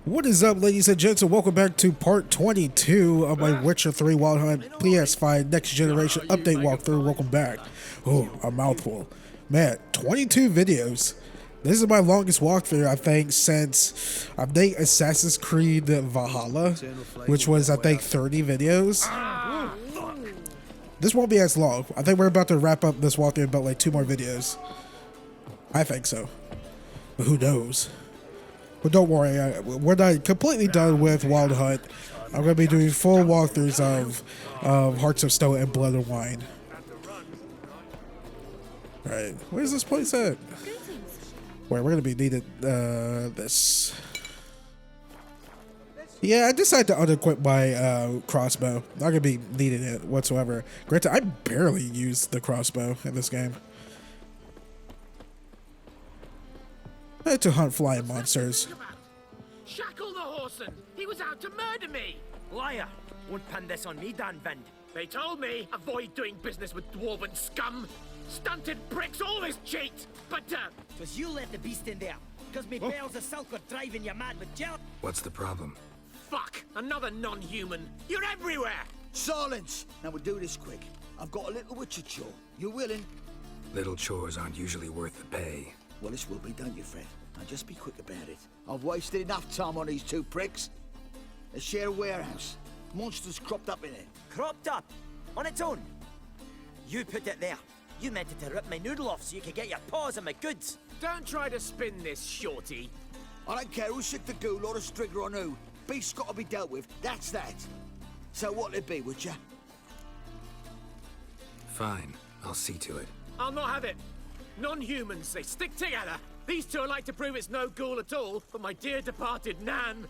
What is up, ladies and gents, and welcome back to part 22 of my Witcher 3 Wild Hunt PS5 Next Generation Update walkthrough. Welcome back. Oh, a mouthful. Man, 22 videos. This is my longest walkthrough, I think, since, Assassin's Creed Valhalla, which was, 30 videos. This won't be as long. I think we're about to wrap up this walkthrough in about like 2 more videos. I think so. But who knows? But don't worry, we're not completely done with Wild Hunt. I'm going to be doing full walkthroughs of Hearts of Stone and Blood and Wine. Alright, where's this place at? Wait, we're going to be needed this. Yeah, I decided to unequip my crossbow. Not going to be needing it whatsoever. Granted, I barely used the crossbow in this game. I had to hunt flying monsters. Shackle the horseman! He was out to murder me! Liar! Won't pin this on me, Dan Vind. They told me, avoid doing business with dwarven scum! Stunted pricks always cheat! But, 'Twas you let the beast in there, because me bells of silk are driving you mad with jealousy. What's the problem? fuck! Another non-human! You're everywhere! Silence! Now we'll do this quick. I've got a little witcher chore. You willing? Little chores aren't usually worth the pay. Well, this will be, don't you, Fred? Now just be quick about it. I've wasted enough time on these two pricks. They share a warehouse. Monsters cropped up in it. Cropped up? On its own? You put it there. You meant it to rip my noodle off so you could get your paws on my goods. Don't try to spin this, shorty. I don't care who sick the ghoul or the strigger on who. Beast's got to be dealt with. That's that. So what'll it be, would ya? Fine, I'll see to it. I'll not have it. Non-humans, they stick together. These two are like to prove it's no ghoul at all, but my dear departed Nan.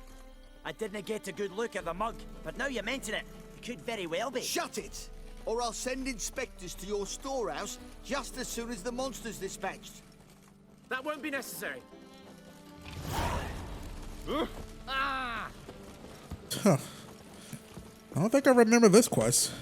I didn't get a good look at the mug, but now you mention it, it could very well be. Shut it! Or I'll send inspectors to your storehouse just as soon as the monster's dispatched. That won't be necessary. Ah! Huh. I don't think I remember this quest.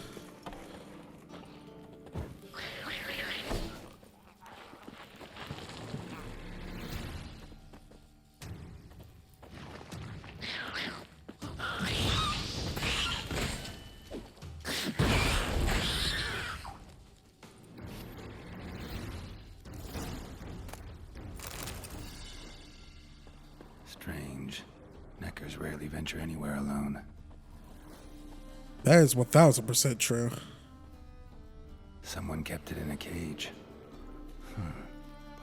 Strange. Neckers rarely venture anywhere alone. That is 1000% true. Someone kept it in a cage.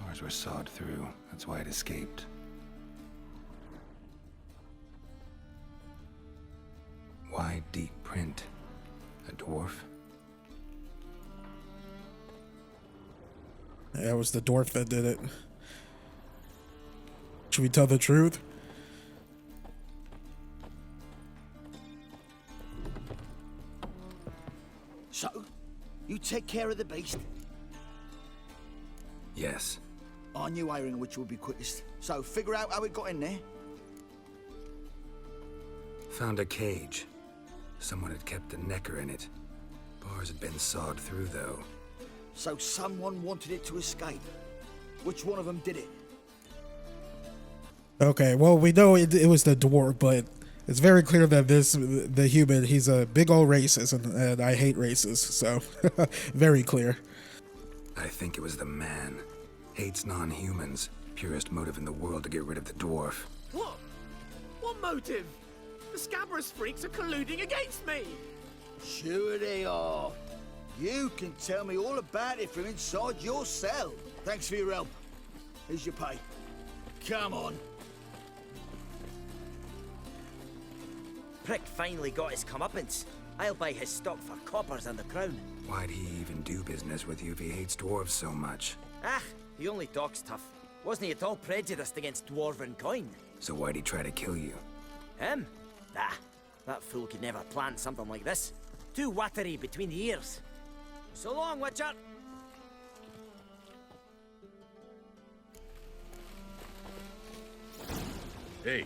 Bars were sawed through. That's why it escaped. Wide, deep print. A dwarf? Yeah, it was the dwarf that did it. Should we tell the truth? So, you take care of the beast. Yes. I knew hiring which would be quickest. So, figure out how it got in there. Found a cage. Someone had kept a necker in it. Bars had been sawed through, though. So someone wanted it to escape. Which one of them did it? Okay, well, we know it was the dwarf, but it's very clear that the human, he's a big old racist, and I hate racists, so very clear. I think it was the man. Hates non-humans. Purest motive in the world to get rid of the dwarf. What? What motive? The scabrous freaks are colluding against me! Sure they are. You can tell me all about it from inside your cell. Thanks for your help. Here's your pay. Come on. Prick finally got his comeuppance. I'll buy his stock for coppers and the crown. Why'd he even do business with you if he hates dwarves so much? Ah, he only talks tough. Wasn't he at all prejudiced against dwarven coin? So why'd he try to kill you? Him? Ah, that fool could never plan something like this. Too watery between the ears. So long, Witcher! Hey,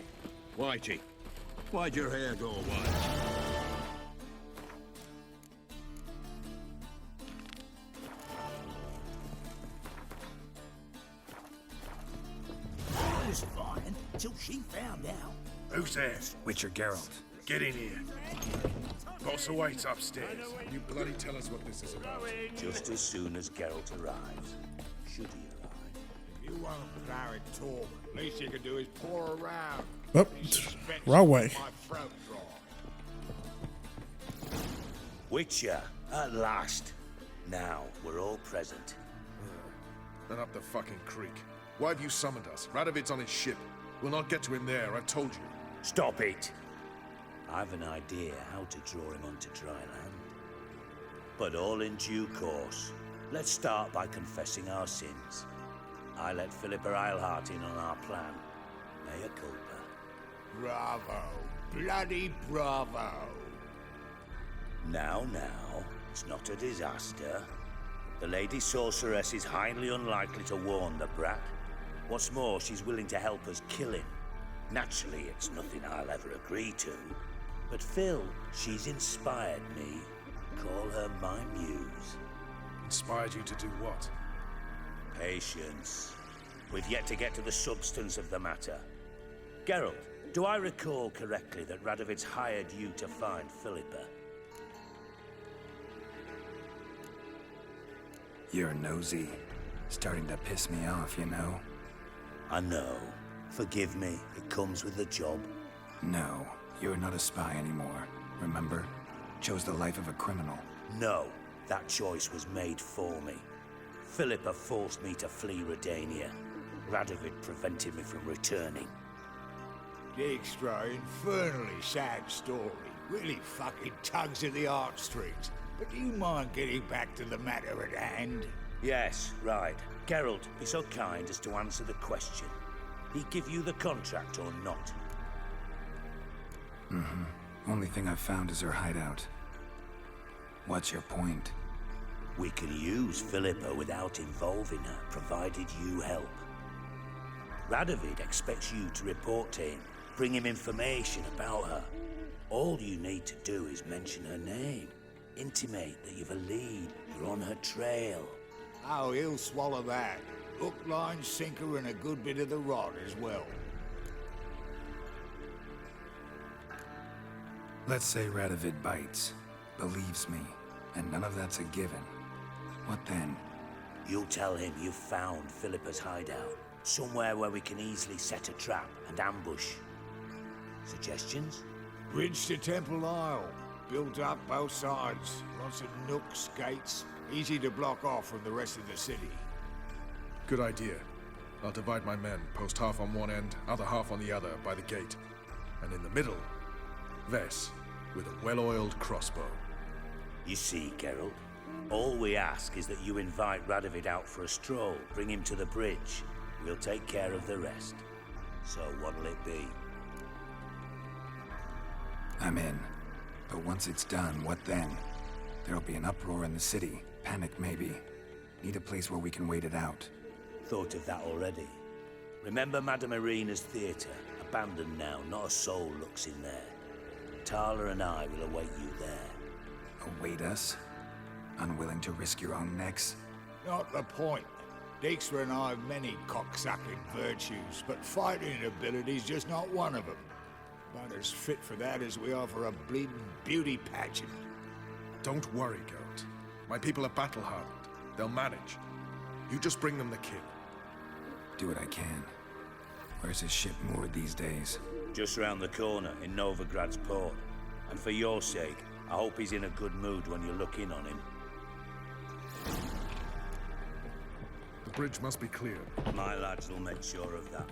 Whitey. Why'd your hair go white? It was fine until she found out. Who's there? Witcher Geralt. Get in here. Boss awaits upstairs. You bloody tell us what this is about. Just as soon as Geralt arrives. Should he arrive? You won't plow it talk. Least you can do is pour around. Oh, wrong way. My throat dry. Witcher, at last. Now, we're all present. Then up the fucking creek. Why have you summoned us? Radovid's on his ship. We'll not get to him there, I've told you. Stop it! I've an idea how to draw him onto dry land. But all in due course. Let's start by confessing our sins. I let Philippa Eilhart in on our plan. Mea culpa. Bravo. Bloody bravo. Now, it's not a disaster. The Lady Sorceress is highly unlikely to warn the brat. What's more, she's willing to help us kill him. Naturally, it's nothing I'll ever agree to. But Phil, she's inspired me. Call her my muse. Inspired you to do what? Patience. We've yet to get to the substance of the matter. Geralt, do I recall correctly that Radovid's hired you to find Philippa? You're nosy. Starting to piss me off, you know? I know. Forgive me. It comes with the job. No, you're not a spy anymore. Remember? Chose the life of a criminal. No, that choice was made for me. Philippa forced me to flee Redania. Radovid prevented me from returning. Dijkstra, infernally sad story. Really fucking tugs at the heartstrings. But do you mind getting back to the matter at hand? Yes, right. Geralt, be so kind as to answer the question. He give you the contract or not? Only thing I've found is her hideout. What's your point? We can use Philippa without involving her, provided you help. Radovid expects you to report to him, bring him information about her. All you need to do is mention her name. Intimate that you've a lead, you're on her trail. Oh, he'll swallow that. Hook, line, sinker, and a good bit of the rod as well. Let's say Radovid bites, believes me, and none of that's a given. What then? You'll tell him you've found Philippa's hideout, somewhere where we can easily set a trap and ambush. Suggestions? Bridge to Temple Isle. Built up both sides. Lots of nooks, gates. Easy to block off from the rest of the city. Good idea. I'll divide my men, post half on one end, other half on the other, by the gate. And in the middle, Vess, with a well-oiled crossbow. You see, Geralt, all we ask is that you invite Radovid out for a stroll, bring him to the bridge. We'll take care of the rest. So what'll it be? I'm in. But once it's done, what then? There'll be an uproar in the city. Panic, maybe. Need a place where we can wait it out. Thought of that already. Remember Madame Irina's theatre? Abandoned now, not a soul looks in there. Tala and I will await you there. Await us? Unwilling to risk your own necks? Not the point. Dijkstra and I have many cocksucking virtues, but fighting ability's just not one of them. About as fit for that as we are for a bleeding beauty pageant. Don't worry, Geralt. My people are battle-hardened. They'll manage. You just bring them the kid. Do what I can. Where's his ship moored these days? Just round the corner in Novigrad's port. And for your sake, I hope he's in a good mood when you look in on him. The bridge must be cleared. My lads will make sure of that.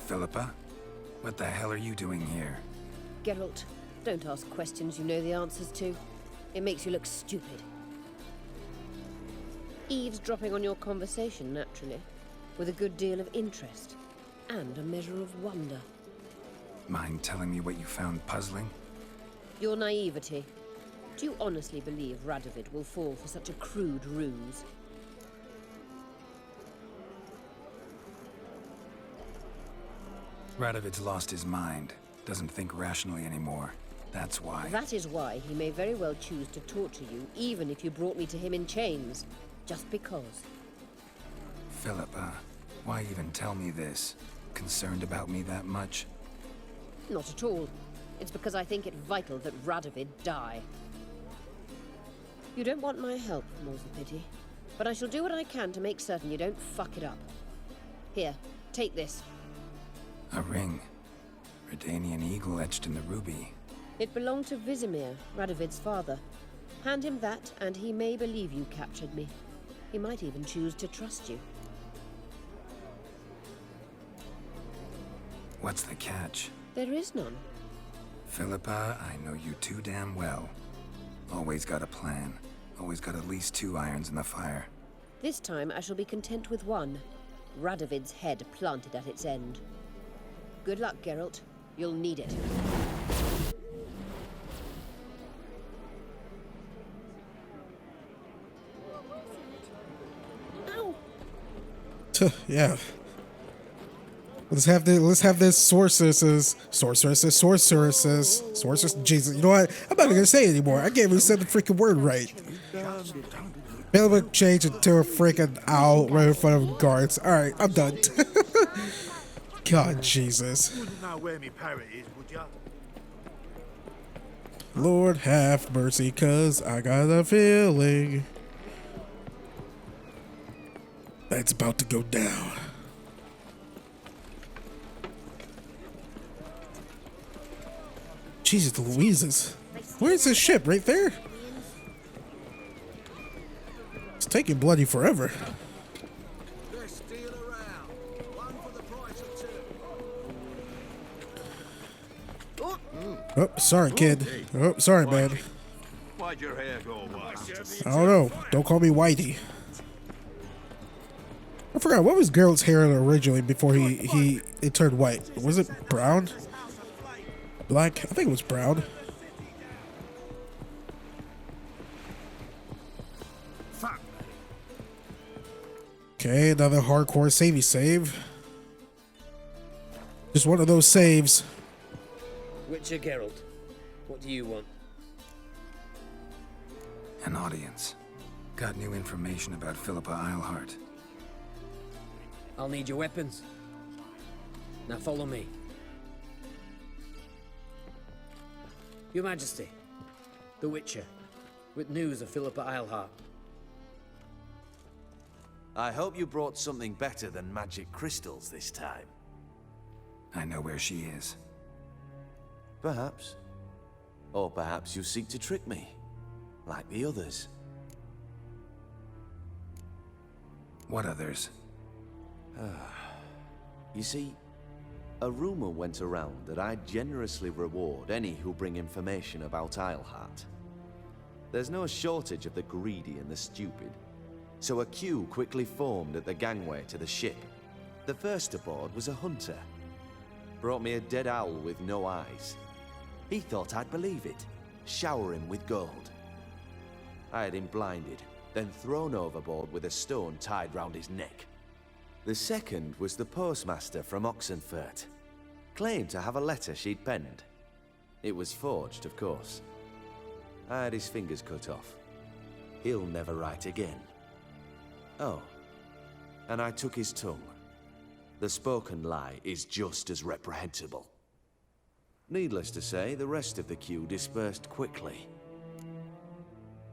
Philippa? What the hell are you doing here? Geralt, don't ask questions you know the answers to. It makes you look stupid. Eavesdropping on your conversation, naturally, with a good deal of interest and a measure of wonder. Mind telling me what you found puzzling? Your naivety. Do you honestly believe Radovid will fall for such a crude ruse? Radovid's lost his mind. Doesn't think rationally anymore. That's why. That is why he may very well choose to torture you, even if you brought me to him in chains. Just because. Philippa, why even tell me this? Concerned about me that much? Not at all. It's because I think it vital that Radovid die. You don't want my help, more's the pity. But I shall do what I can to make certain you don't fuck it up. Here, take this. A ring. Redanian eagle etched in the ruby. It belonged to Vizimir, Radovid's father. Hand him that, and he may believe you captured me. He might even choose to trust you. What's the catch? There is none. Philippa, I know you too damn well. Always got a plan. Always got at least 2 irons in the fire. This time I shall be content with one. Radovid's head planted at its end. Good luck, Geralt. You'll need it. Ow! Yeah. Let's have this sorceresses. Jesus, you know what? I'm not gonna say it anymore. I can't even say the freaking word right. Philippa changed into a freaking owl right in front of guards. Alright, I'm done. God, Jesus. Wouldn't know where me parrot is, would ya? Lord have mercy, cause I got a feeling that's about to go down. Jesus Louises. Where's this ship? Right there? It's taking bloody forever. Oh, sorry, kid. Oh, sorry, man. Why'd your hair go white? I don't know. Don't call me Whitey. I forgot, what was Geralt's hair originally before it turned white? Was it brown? Black? I think it was brown. Okay, another hardcore savey save. Just one of those saves. Witcher Geralt, what do you want? An audience. Got new information about Philippa Eilhart. I'll need your weapons. Now follow me. Your Majesty, the Witcher, with news of Philippa Eilhart. I hope you brought something better than magic crystals this time. I know where she is. Perhaps. Or perhaps you seek to trick me, like the others. What others? You see, a rumor went around that I generously reward any who bring information about Eilhart. There's no shortage of the greedy and the stupid, so a queue quickly formed at the gangway to the ship. The first aboard was a hunter. Brought me a dead owl with no eyes. He thought I'd believe it, shower him with gold. I had him blinded, then thrown overboard with a stone tied round his neck. The second was the postmaster from Oxenfurt. Claimed to have a letter she'd penned. It was forged, of course. I had his fingers cut off. He'll never write again. Oh, and I took his tongue. The spoken lie is just as reprehensible. Needless to say, the rest of the queue dispersed quickly.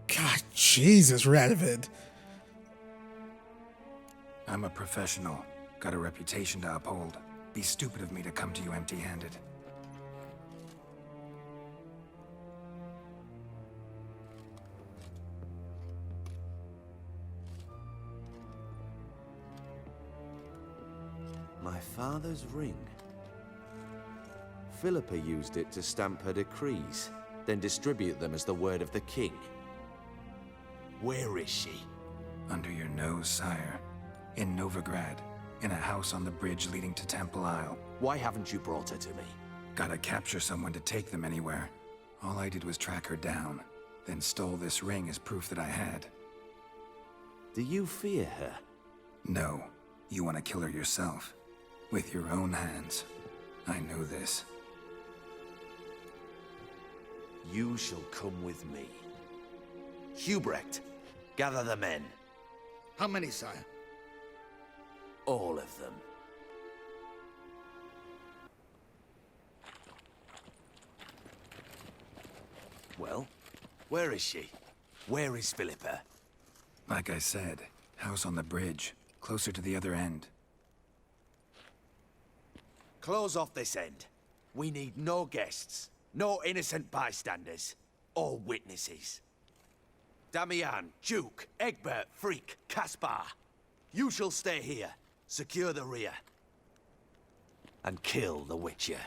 God, Jesus, Radovid. I'm a professional. Got a reputation to uphold. Be stupid of me to come to you empty-handed. My father's ring. Philippa used it to stamp her decrees, then distribute them as the word of the king. Where is she? Under your nose, sire. In Novigrad. In a house on the bridge leading to Temple Isle. Why haven't you brought her to me? Gotta capture someone to take them anywhere. All I did was track her down, then stole this ring as proof that I had. Do you fear her? No. You want to kill her yourself. With your own hands. I knew this. You shall come with me. Hubrecht, gather the men. How many, sire? All of them. Well, where is she? Where is Philippa? Like I said, house on the bridge, closer to the other end. Close off this end. We need no guests, no innocent bystanders, or witnesses. Damian, Duke, Egbert, Freak, Caspar. You shall stay here, secure the rear, and kill the Witcher.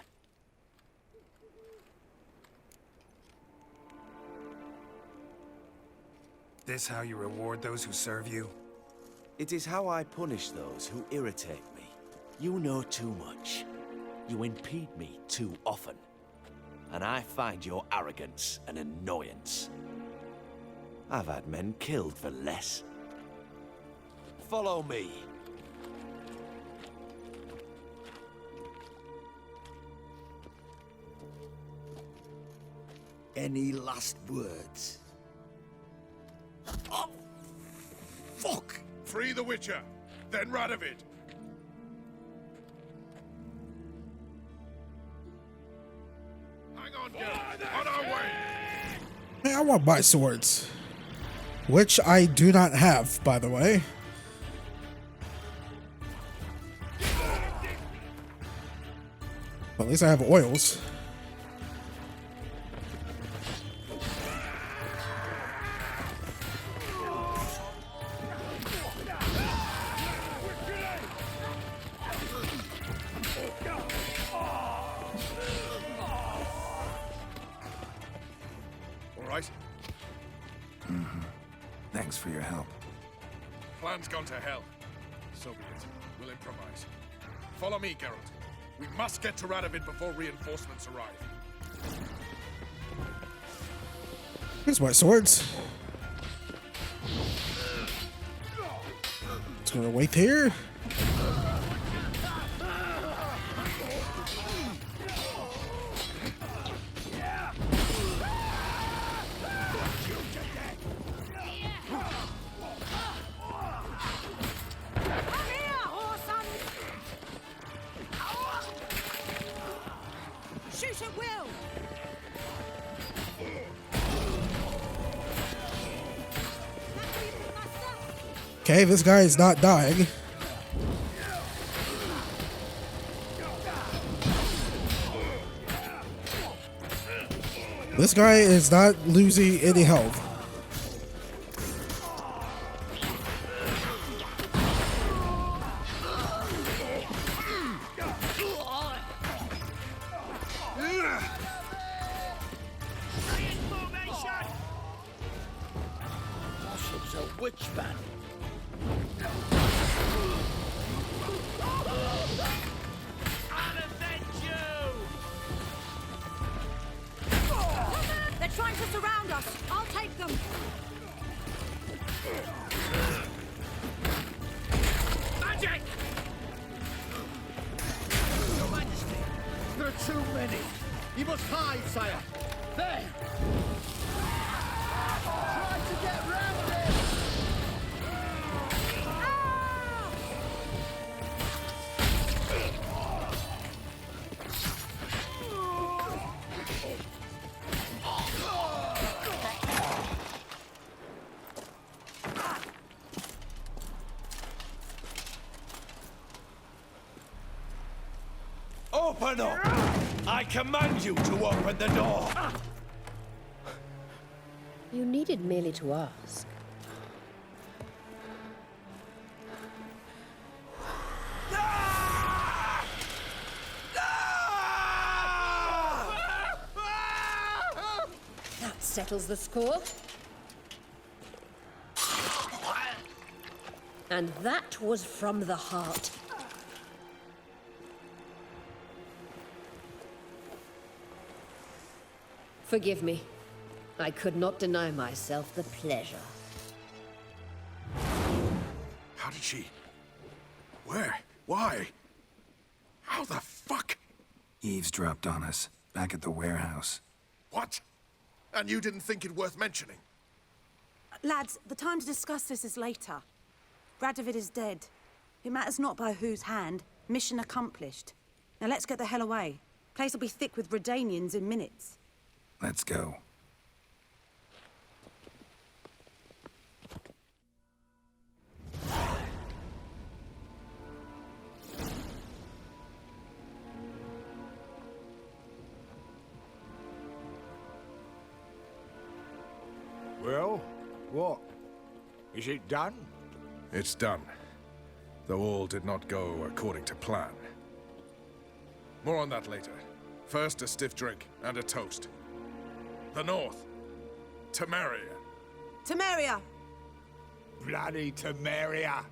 This how you reward those who serve you? It is how I punish those who irritate me. You know too much. You impede me too often. And I find your arrogance an annoyance. I've had men killed for less. Follow me. Any last words? Oh, fuck! Free the Witcher, then Radovid. Hang on, Geralt. On our way. Hey, I want to buy swords. Which I do not have, by the way. Well, at least I have oils. All right? Thanks for your help. Plan's gone to hell. So be it. We'll improvise. Follow me, Geralt. We must get to Radovid before reinforcements arrive. Here's my swords. Just gonna wait here. Shoot at will! Okay, this guy is not dying. This guy is not losing any health. It's a witch man. They're trying to surround us. I'll take them. Magic! Your Majesty, there are too many. You must hide, sire. There! Try to get round it! Open up! I command you to open the door! You needed merely to ask. That settles the score. And that was from the heart. Forgive me. I could not deny myself the pleasure. How did she? Where? Why? How the fuck? Eavesdropped on us, back at the warehouse. What? And you didn't think it worth mentioning? Lads, the time to discuss this is later. Radovid is dead. It matters not by whose hand. Mission accomplished. Now let's get the hell away. Place will be thick with Redanians in minutes. Let's go. Well, what? Is it done? It's done. Though all did not go according to plan. More on that later. First, a stiff drink and a toast. The North. Temeria. Temeria! Bloody Temeria!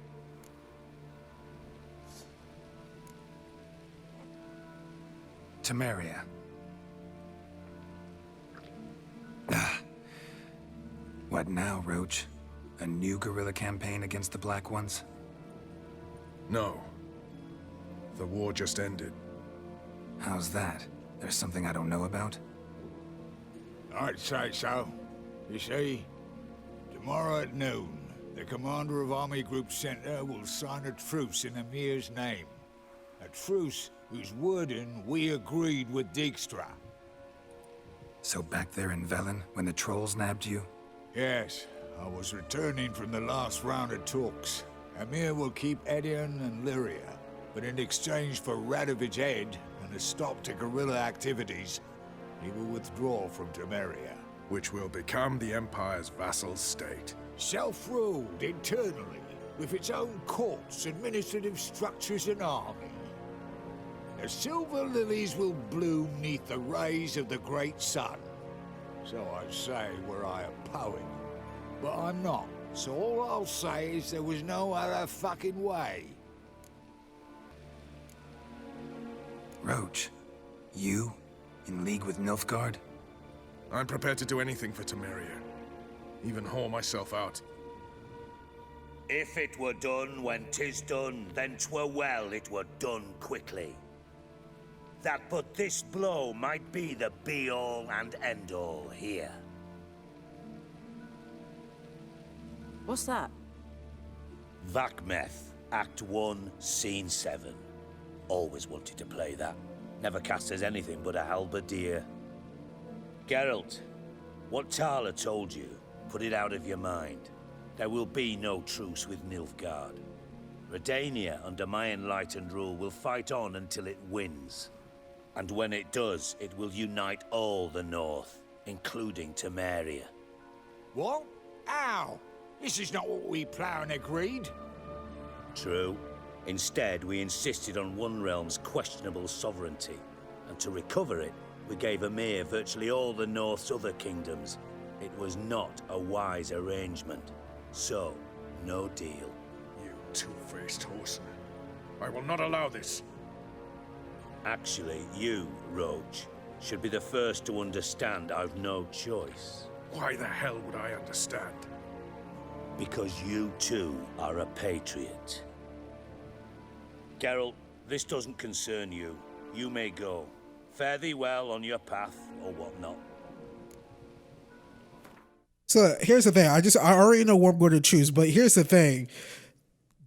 Temeria. What now, Roach? A new guerrilla campaign against the Black Ones? No. The war just ended. How's that? There's something I don't know about? I'd say so. You see, tomorrow at noon, the commander of Army Group Center will sign a truce in Emir's name. A truce whose wording we agreed with Dijkstra. So back there in Velen, when the trolls nabbed you? Yes, I was returning from the last round of talks. Emir will keep Edion and Lyria, but in exchange for Radovid's head and a stop to guerrilla activities, he will withdraw from Temeria. Which will become the Empire's vassal state. Self-ruled internally, with its own courts, administrative structures and army. The silver lilies will bloom neath the rays of the great sun. So I'd say were I a poet. But I'm not. So all I'll say is there was no other fucking way. Roach, you? In league with Nilfgaard? I'm prepared to do anything for Temeria. Even haul myself out. If it were done when 'tis done, then 'twere well it were done quickly. That but this blow might be the be-all and end-all here. What's that? Vakmeth, Act 1, Scene 7. Always wanted to play that. Never cast as anything but a halberdier. Geralt, what Tala told you, put it out of your mind. There will be no truce with Nilfgaard. Redania, under my enlightened rule, will fight on until it wins. And when it does, it will unite all the North, including Temeria. What? Ow! This is not what we planned and agreed. True. Instead, we insisted on one realm's questionable sovereignty. And to recover it, we gave Emir virtually all the North's other kingdoms. It was not a wise arrangement. So, no deal. You two-faced horse. I will not allow this. Actually, you, Roach, should be the first to understand I've no choice. Why the hell would I understand? Because you too are a patriot. Geralt, this doesn't concern you. You may go. Fare thee well on your path, or whatnot. So here's the thing. I already know what I'm going to choose, but here's the thing.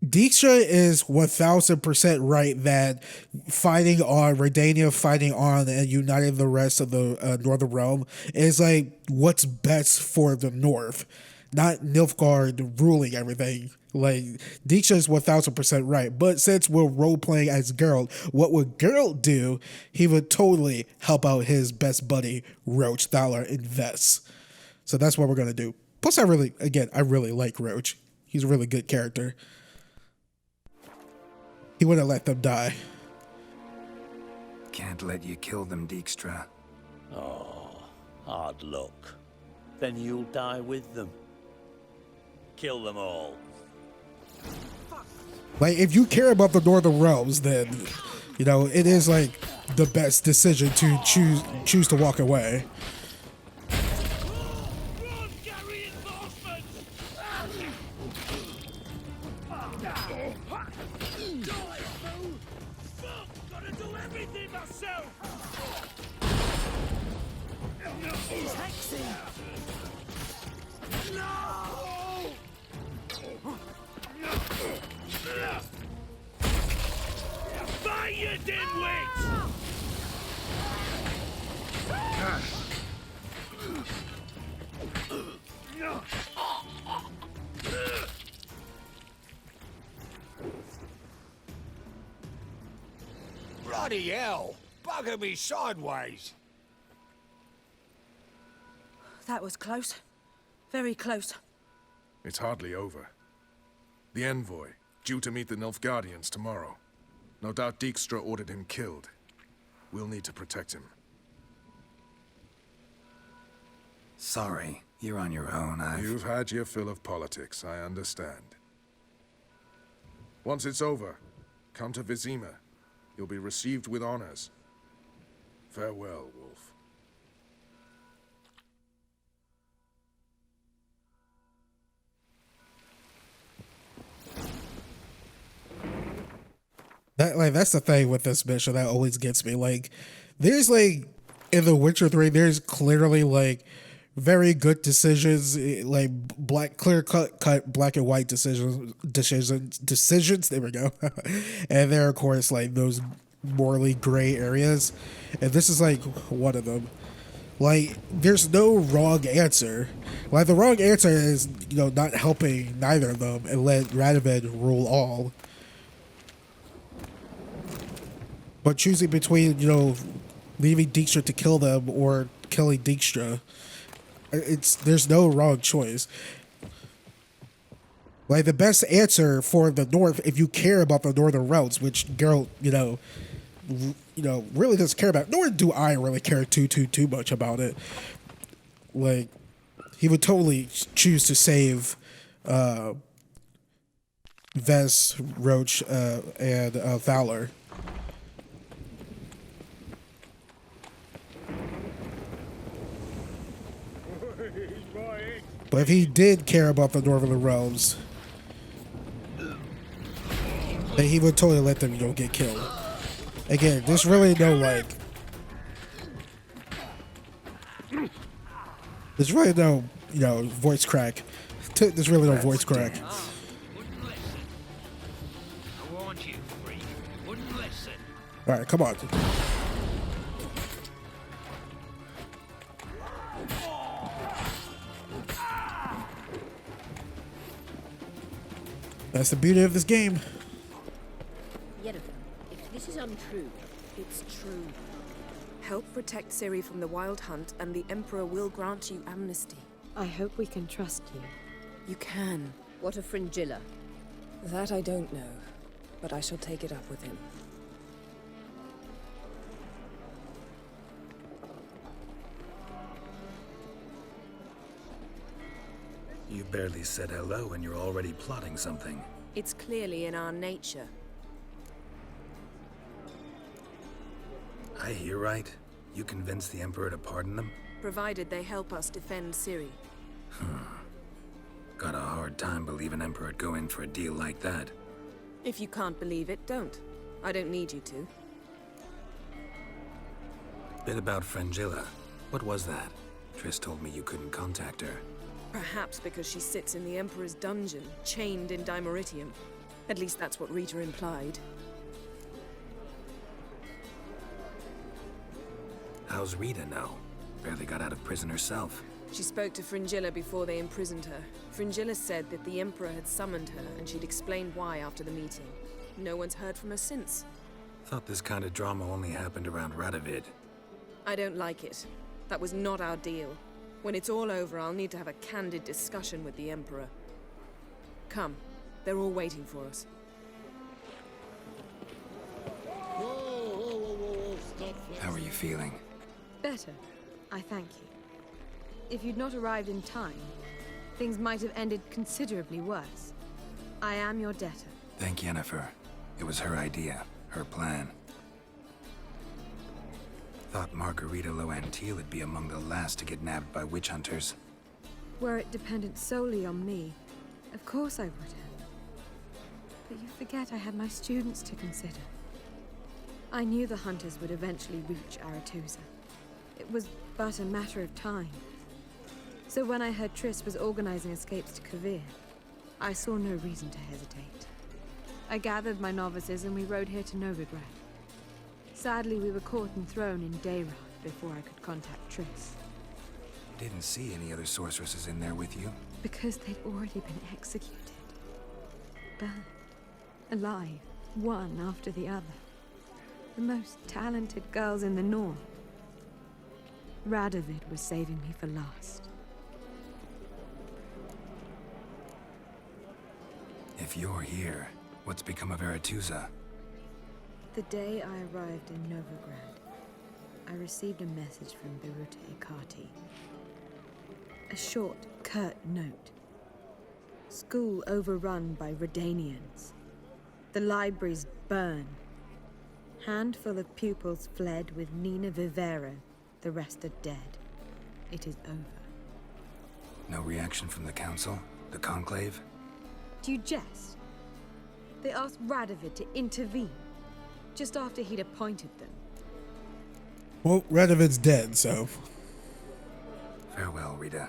Dijkstra is 1000% right that fighting on Redania, fighting on and uniting the rest of the Northern Realm is like what's best for the North, not Nilfgaard ruling everything. Like, Dijkstra is 1000% right. But since we're role-playing as Geralt, what would Geralt do? He would totally help out his best buddy, Roach Thaler, in Vess. So that's what we're going to do. Plus, I really like Roach. He's a really good character. He wouldn't let them die. Can't let you kill them, Dijkstra. Oh, hard luck. Then you'll die with them. Kill them all. Like, if you care about the Northern Realms, then, you know, it is like the best decision to choose to walk away. Save myself! He's hexing! No! Fight, you dimwits! Bloody hell! Bugger me sideways! That was close. Very close. It's hardly over. The envoy, due to meet the Nilfgaardians tomorrow. No doubt Dijkstra ordered him killed. We'll need to protect him. Sorry, you're on your own. You've had your fill of politics, I understand. Once it's over, come to Vizima. You'll be received with honors. Farewell, Wolf. That's the thing with this mission that always gets me. Like, there's like in The Witcher 3, there's clearly like very good decisions, like clear cut black and white decisions. There we go. And there, of course, like those morally gray areas, and this is like one of them. Like, there's no wrong answer. Like, the wrong answer is, not helping neither of them and let Radovid rule all. But choosing between, leaving Dijkstra to kill them or killing Dijkstra, there's no wrong choice. Like, the best answer for the North, if you care about the Northern Realms, which Geralt, really doesn't care about, nor do I really care too much about it. Like, he would totally choose to save Ves, Roach, and Valor. But if he did care about the Northern Realms, then he would totally let them, get killed. Again, there's really no, there's really no, voice crack. There's really no voice crack. Alright, come on. That's the beauty of this game. Yennefer, if this is untrue, it's true. Help protect Ciri from the Wild Hunt, and the Emperor will grant you amnesty. I hope we can trust you. You can. What of Fringilla? That I don't know, but I shall take it up with him. You barely said hello and you're already plotting something. It's clearly in our nature. I hear right? You convinced the Emperor to pardon them? Provided they help us defend Ciri. Got a hard time believing Emperor'd go in for a deal like that. If you can't believe it, don't. I don't need you to. Bit about Fringilla. What was that? Triss told me you couldn't contact her. Perhaps because she sits in the Emperor's dungeon, chained in Dimeritium. At least that's what Rita implied. How's Rita now? Barely got out of prison herself. She spoke to Fringilla before they imprisoned her. Fringilla said that the Emperor had summoned her, and she'd explained why after the meeting. No one's heard from her since. Thought this kind of drama only happened around Radovid. I don't like it. That was not our deal. When it's all over, I'll need to have a candid discussion with the Emperor. Come. They're all waiting for us. How are you feeling? Better. I thank you. If you'd not arrived in time, things might have ended considerably worse. I am your debtor. Thank Yennefer. It was her idea, her plan. Thought Margarita Loantil would be among the last to get nabbed by witch hunters. Were it dependent solely on me, of course I would have. But you forget I had my students to consider. I knew the hunters would eventually reach Aretusa. It was but a matter of time. So when I heard Triss was organizing escapes to Kavir, I saw no reason to hesitate. I gathered my novices and we rode here to Novigrad. Sadly, we were caught and thrown in Dayra before I could contact Triss. Didn't see any other sorceresses in there with you? Because they'd already been executed. Burned. Alive. One after the other. The most talented girls in the North. Radovid was saving me for last. If you're here, what's become of Aretusa? The day I arrived in Novigrad, I received a message from Biruta Ikati. A short, curt note. School overrun by Redanians. The libraries burn. Handful of pupils fled with Nina Vivero. The rest are dead. It is over. No reaction from the council? The conclave? Do you jest? They asked Radovid to intervene, just after he'd appointed them. Well, Radovid's dead, so... Farewell, Rita.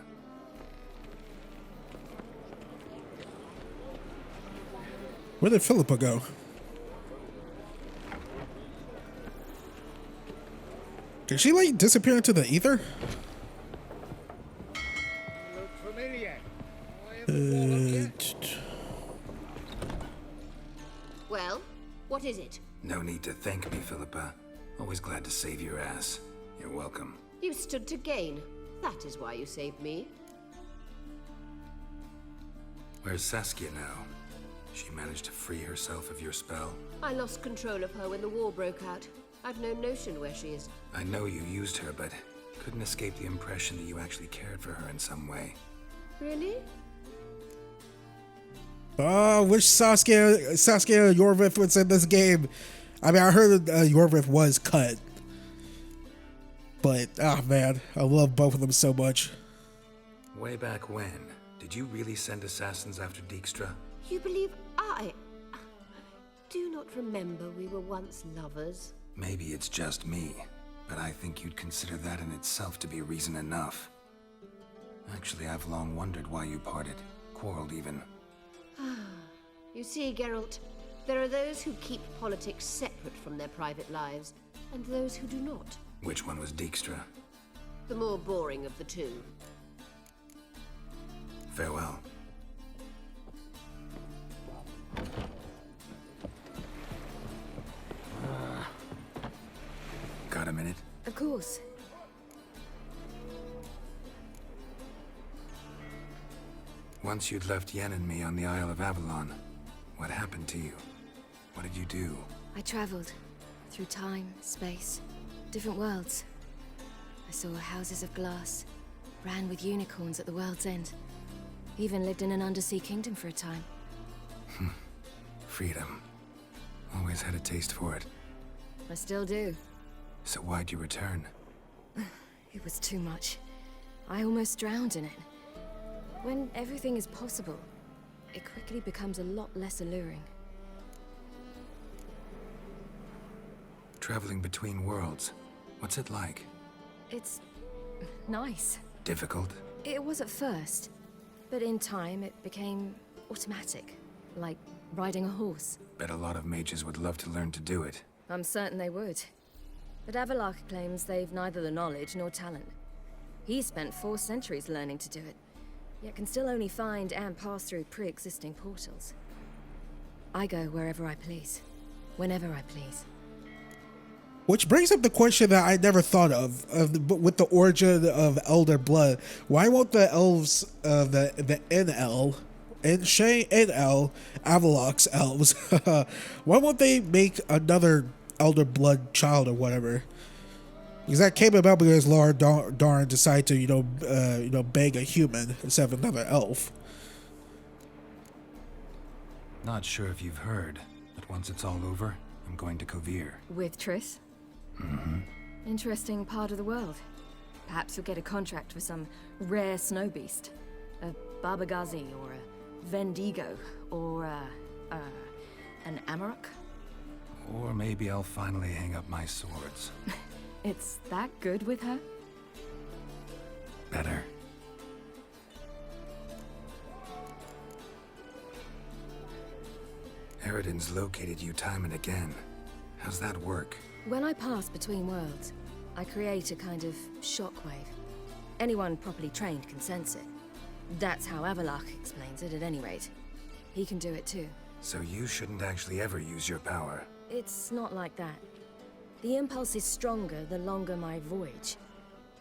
Where did Philippa go? Did she, like, disappear into the ether? Well, what is it? No need to thank me, Philippa. Always glad to save your ass. You're welcome. You stood to gain. That is why you saved me. Where's Saskia now? She managed to free herself of your spell? I lost control of her when the war broke out. I've no notion where she is. I know you used her, but couldn't escape the impression that you actually cared for her in some Really? Oh, wish Saskia Yorvith was in this game. I mean, I heard Yorvith was cut. But, man, I love both of them so much. Way back when, did you really send assassins after Dijkstra? You believe I do not remember we were once lovers? Maybe it's just me, but I think you'd consider that in itself to be reason enough. Actually, I've long wondered why you parted, quarreled even. You see, Geralt, there are those who keep politics separate from their private lives, and those who do not. Which one was Dijkstra? The more boring of the two. Farewell. Got a minute? Of course. Once you'd left Yen and me on the Isle of Avalon, what happened to you? What did you do? I traveled through time, space, different worlds. I saw houses of glass, ran with unicorns at the world's end. Even lived in an undersea kingdom for a time. Freedom. Always had a taste for it. I still do. So why'd you return? It was too much. I almost drowned in it. When everything is possible, it quickly becomes a lot less alluring. Traveling between worlds, what's it like? It's nice. Difficult? It was at first, but in time it became automatic, like riding a horse. Bet a lot of mages would love to learn to do it. I'm certain they would. But Avalok claims they've neither the knowledge nor talent. He spent 4 centuries learning to do it, yet can still only find and pass through pre-existing portals. I go wherever I please, whenever I please. Which brings up the question that I never thought of with the origin of Elder Blood. Why won't the elves, the NL, NL, Avalok's elves, why won't they make another Elder Blood child or whatever? Because that came about because Laura Darn decided to, bang a human instead of another elf. Not sure if you've heard, but once it's all over, I'm going to Kovir. With Triss? Mm-hmm. Interesting part of the world. Perhaps you'll get a contract for some rare snow beast. A Babagazi or a Vendigo or an Amarok. Or maybe I'll finally hang up my swords. It's that good with her? Better. Eridan's located you time and again. How's that work? When I pass between worlds, I create a kind of shockwave. Anyone properly trained can sense it. That's how Avalok explains it, at any rate. He can do it too. So you shouldn't actually ever use your power. It's not like that. The impulse is stronger the longer my voyage.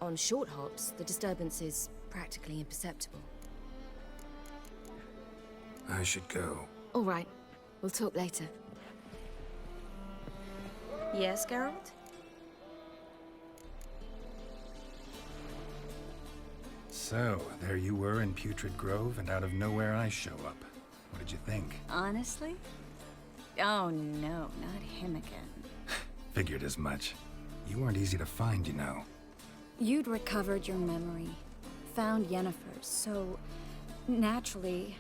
On short hops, the disturbance is practically imperceptible. I should go. All right. We'll talk later. Yes, Geralt? So, there you were in Putrid Grove, and out of nowhere I show up. What did you think? Honestly? Oh no, not him again. Figured as much. You weren't easy to find, you know. You'd recovered your memory, found Yennefer, so naturally,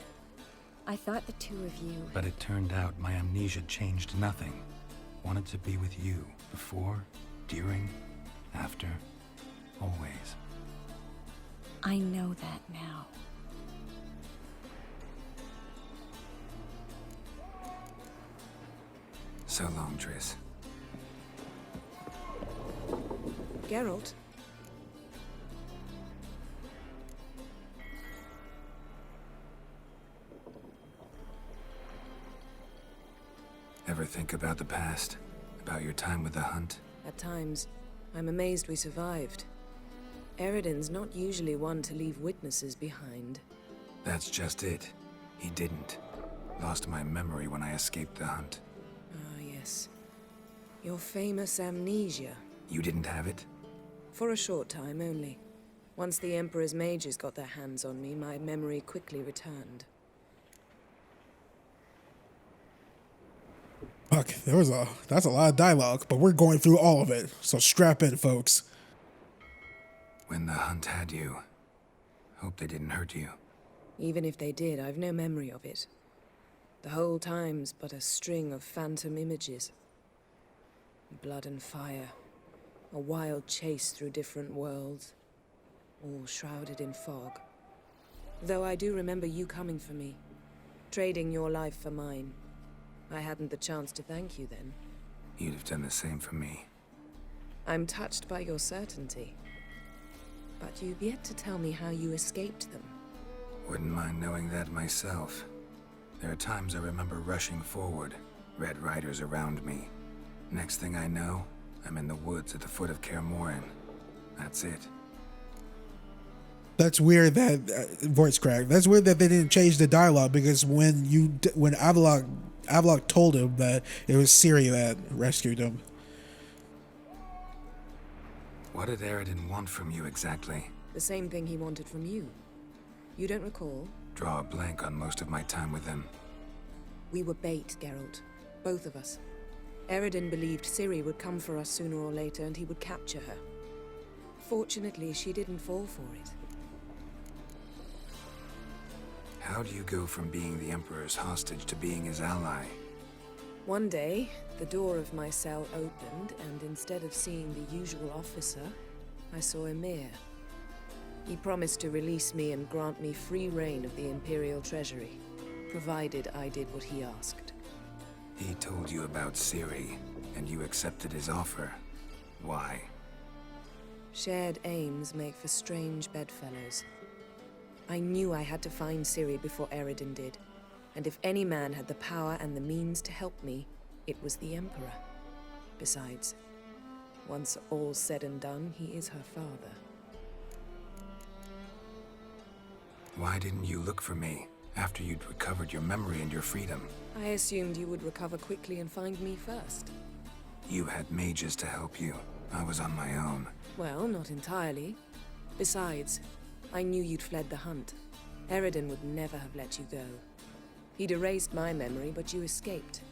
I thought the two of you... But it turned out my amnesia changed nothing. Wanted to be with you, before, during, after, always. I know that now. So long, Triss. Geralt? Ever think about the past? About your time with the hunt? At times, I'm amazed we survived. Eridan's not usually one to leave witnesses behind. That's just it. He didn't. Lost my memory when I escaped the hunt. Ah, yes. Your famous amnesia. You didn't have it? For a short time only. Once the Emperor's mages got their hands on me, my memory quickly returned. Fuck, that's a lot of dialogue, but we're going through all of it, so strap in, folks. When the hunt had you, hope they didn't hurt you. Even if they did, I've no memory of it. The whole time's but a string of phantom images. Blood and fire. A wild chase through different worlds. All shrouded in fog. Though I do remember you coming for me. Trading your life for mine. I hadn't the chance to thank you then. You'd have done the same for me. I'm touched by your certainty. But you've yet to tell me how you escaped them. Wouldn't mind knowing that myself. There are times I remember rushing forward, Red Riders around me. Next thing I know, I'm in the woods at the foot of Kaer Morhen. That's it. That's weird that voice crack. That's weird that they didn't change the dialogue, because when Avalok told him that it was Ciri that rescued him. What did Eridan want from you exactly? The same thing he wanted from you. You don't recall? Draw a blank on most of my time with him. We were bait, Geralt. Both of us. Eridan believed Ciri would come for us sooner or later and he would capture her. Fortunately, she didn't fall for it. How do you go from being the Emperor's hostage to being his ally? One day, the door of my cell opened, and instead of seeing the usual officer, I saw Emir. He promised to release me and grant me free reign of the Imperial Treasury, provided I did what he asked. He told you about Ciri, and you accepted his offer. Why? Shared aims make for strange bedfellows. I knew I had to find Ciri before Eridan did, and if any man had the power and the means to help me, it was the Emperor. Besides, once all's said and done, he is her father. Why didn't you look for me after you'd recovered your memory and your freedom? I assumed you would recover quickly and find me first. You had mages to help you. I was on my own. Well, not entirely. Besides, I knew you'd fled the hunt. Eridan would never have let you go. He'd erased my memory, but you escaped.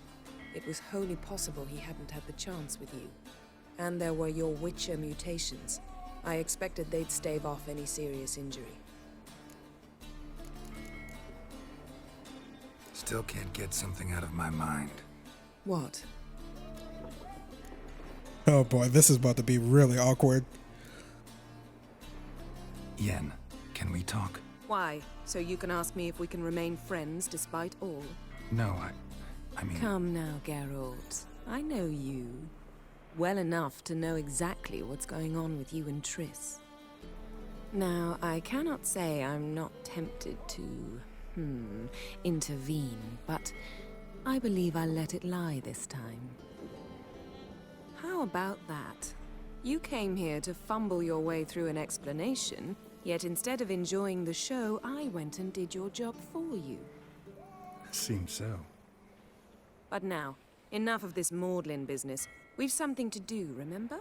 It was wholly possible he hadn't had the chance with you. And there were your Witcher mutations. I expected they'd stave off any serious injury. Still can't get something out of my mind. What? Oh boy, this is about to be really awkward. Yen, can we talk? Why? So you can ask me if we can remain friends despite all? No, I mean... Come now, Geralt. I know you. Well enough to know exactly what's going on with you and Triss. Now, I cannot say I'm not tempted to, intervene, but I believe I'll let it lie this time. How about that? You came here to fumble your way through an explanation, yet instead of enjoying the show, I went and did your job for you. Seems so. But now, enough of this maudlin business. We've something to do, remember?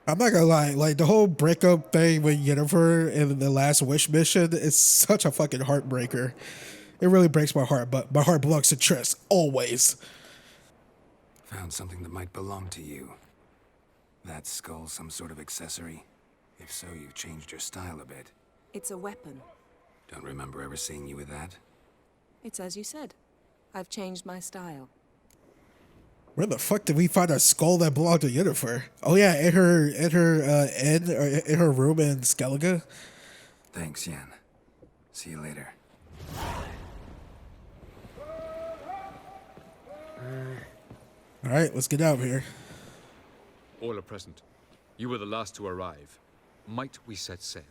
I'm not gonna lie, like the whole breakup thing with Yennefer in the Last Wish mission is such a fucking heartbreaker. It really breaks my heart, but my heart belongs to Triss, always. Found something that might belong to you. That skull some sort of accessory? If so, you've changed your style a bit. It's a weapon. Don't remember ever seeing you with that. It's as you said. I've changed my style. Where the fuck did we find a skull that belonged to Yennefer? Oh yeah, in her room in Skellige. Thanks, Yen. See you later. All right, let's get out of here. All are present. You were the last to arrive. Might we set sail?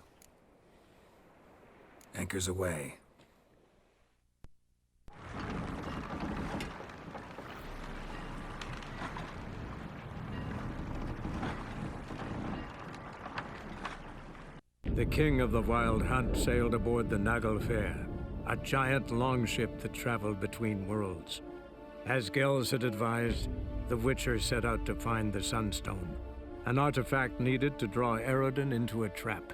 Anchors away. The king of the Wild Hunt sailed aboard the Naglfar, a giant longship that traveled between worlds. As Gels had advised, the Witcher set out to find the Sunstone, an artifact needed to draw Eredin into a trap.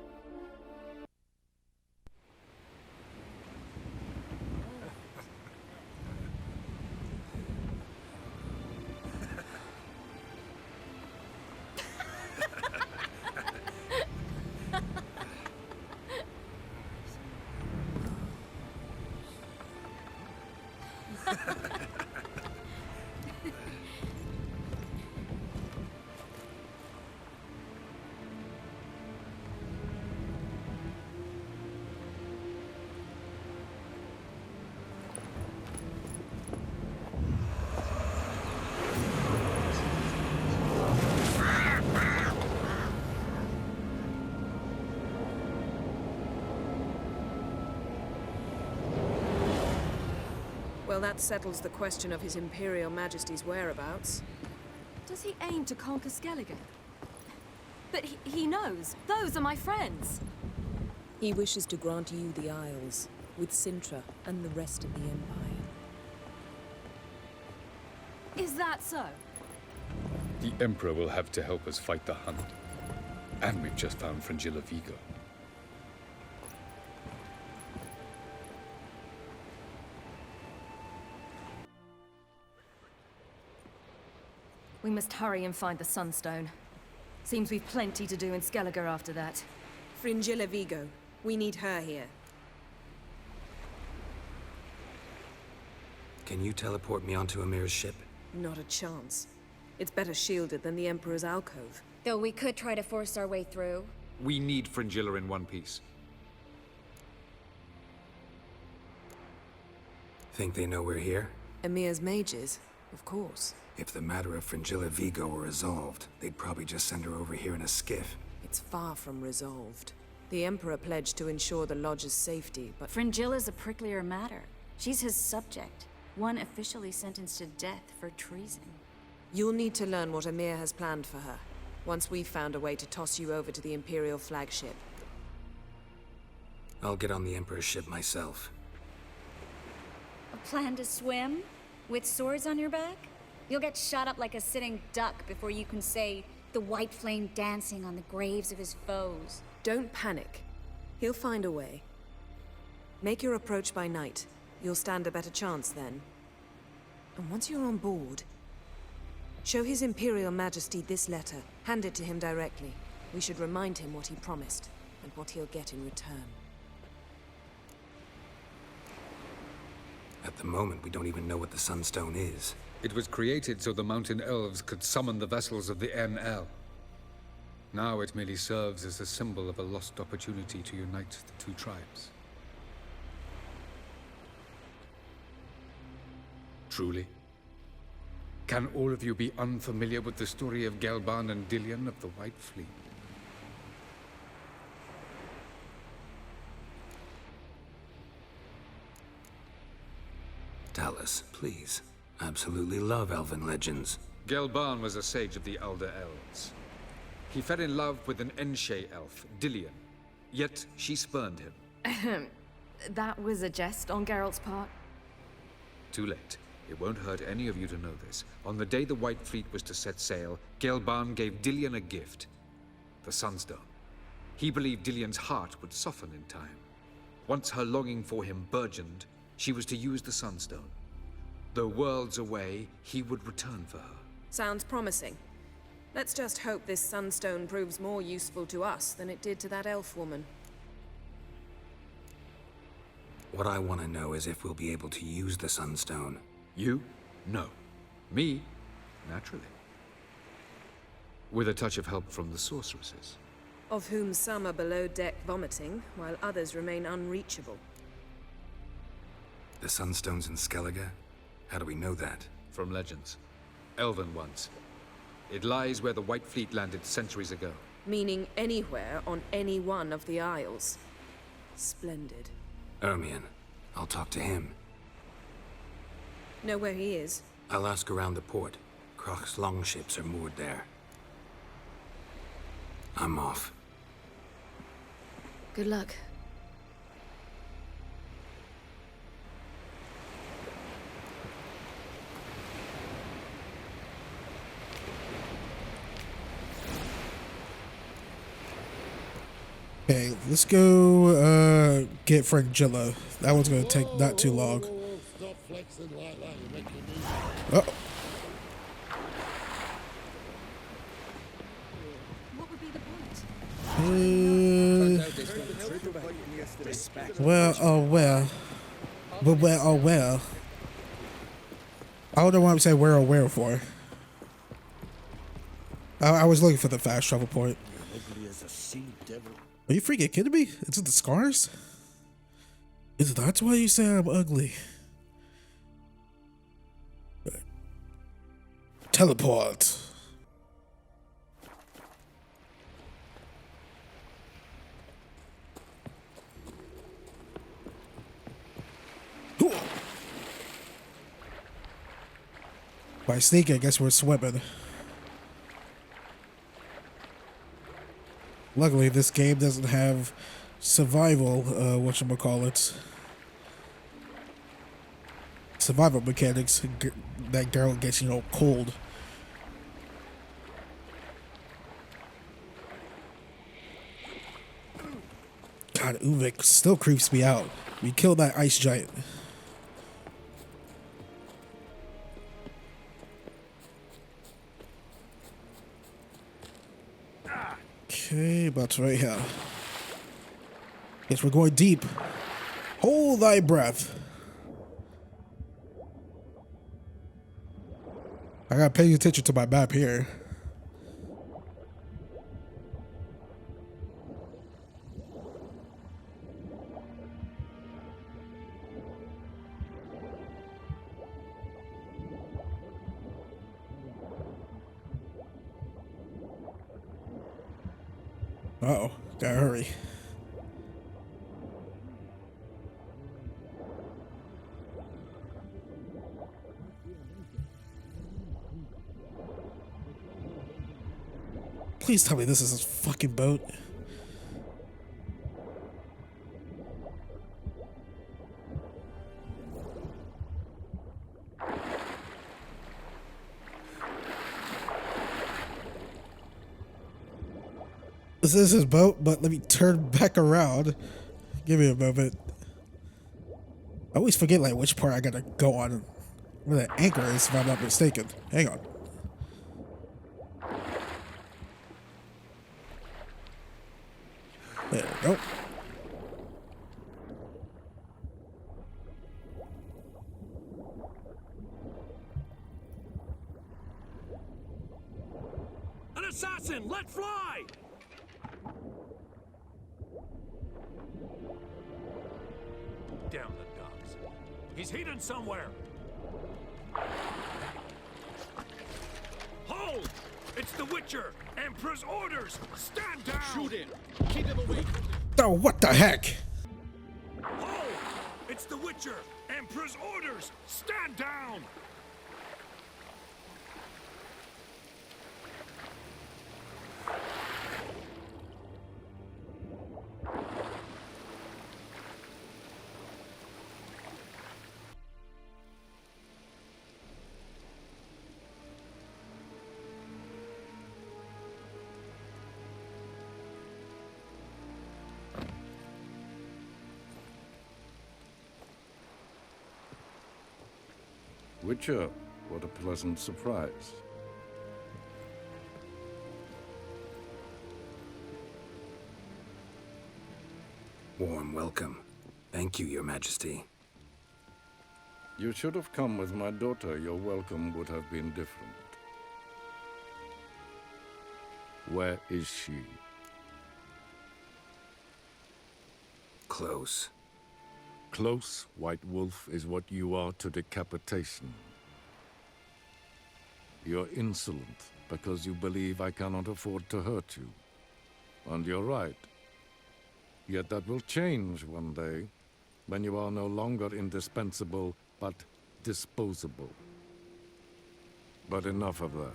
Well, that settles the question of His Imperial Majesty's whereabouts. Does he aim to conquer Skellige? But he knows. Those are my friends. He wishes to grant you the Isles, with Sintra and the rest of the Empire. Is that so? The Emperor will have to help us fight the Hunt. And we've just found Veni Vidi Vigo. We must hurry and find the Sunstone. Seems we've plenty to do in Skellige after that. Veni Vidi Vigo. We need her here. Can you teleport me onto Amir's ship? Not a chance. It's better shielded than the Emperor's alcove. Though we could try to force our way through. We need Fringilla in one piece. Think they know we're here? Emir's mages, of course. If the matter of Veni Vidi Vigo were resolved, they'd probably just send her over here in a skiff. It's far from resolved. The Emperor pledged to ensure the Lodge's safety, but... Fringilla's a pricklier matter. She's his subject, one officially sentenced to death for treason. You'll need to learn what Emir has planned for her, once we've found a way to toss you over to the Imperial flagship. I'll get on the Emperor's ship myself. A plan to swim? With swords on your back? You'll get shot up like a sitting duck before you can say the white flame dancing on the graves of his foes. Don't panic. He'll find a way. Make your approach by night. You'll stand a better chance then. And once you're on board, show His Imperial Majesty this letter. Hand it to him directly. We should remind him what he promised, and what he'll get in return. At the moment, we don't even know what the Sunstone is. It was created so the mountain elves could summon the vessels of the NL. Now it merely serves as a symbol of a lost opportunity to unite the two tribes. Truly? Can all of you be unfamiliar with the story of Gelban and Dillion of the White Fleet? Tell us, please. I absolutely love elven legends. Gelban was a sage of the Elder Elves. He fell in love with an Enshe elf, Dillion. Yet she spurned him. That was a jest on Geralt's part. Too late. It won't hurt any of you to know this. On the day the White Fleet was to set sail, Gelban gave Dillion a gift. The Sunstone. He believed Dillion's heart would soften in time. Once her longing for him burgeoned, she was to use the Sunstone. Though worlds away, he would return for her. Sounds promising. Let's just hope this sunstone proves more useful to us than it did to that elf woman. What I want to know is if we'll be able to use the Sunstone. You? No. Me? Naturally. With a touch of help from the sorceresses. Of whom some are below deck vomiting, while others remain unreachable. The Sunstone's in Skellige? How do we know that? From legends. Elven ones. It lies where the White Fleet landed centuries ago. Meaning anywhere on any one of the Isles. Splendid. Ermion. I'll talk to him. Know where he is? I'll ask around the port. Croc's longships are moored there. I'm off. Good luck. Okay, let's go get friend Jillo. That one's gonna take not too long. Oh. Well, oh well. But well, oh well. I don't know why I'm saying where or where for. I was looking for the fast travel point. Are you freaking kidding me? Is it the scars? Is that why you say I'm ugly? Teleport. By sneaking, I guess we're swimming. Luckily, this game doesn't have survival, whatchamacallit. Survival mechanics that girl gets, you know, cold. God, Uvik still creeps me out. We killed that ice giant. Okay, about right here. Guess we're going deep. Hold thy breath. I gotta pay attention to my map here. Uh-oh, gotta hurry. Please tell me this is a fucking boat. This is his boat, but let me turn back around. Give me a moment. I always forget like which part I gotta go on. Where the anchor is, if I'm not mistaken. Hang on. There we go. assassin! Let fly! Damn the dogs. He's hidden somewhere. Hold! It's the Witcher! Emperor's orders! Stand down! Shoot him! Keep him away! Oh, what the heck? Hold! It's the Witcher! Emperor's orders! Stand down! Witcher, what a pleasant surprise. Warm welcome. Thank you, Your Majesty. You should have come with my daughter. Your welcome would have been different. Where is she? Close. Close, White Wolf, is what you are to decapitation. You're insolent because you believe I cannot afford to hurt you. And you're right. Yet that will change one day, when you are no longer indispensable, but disposable. But enough of that.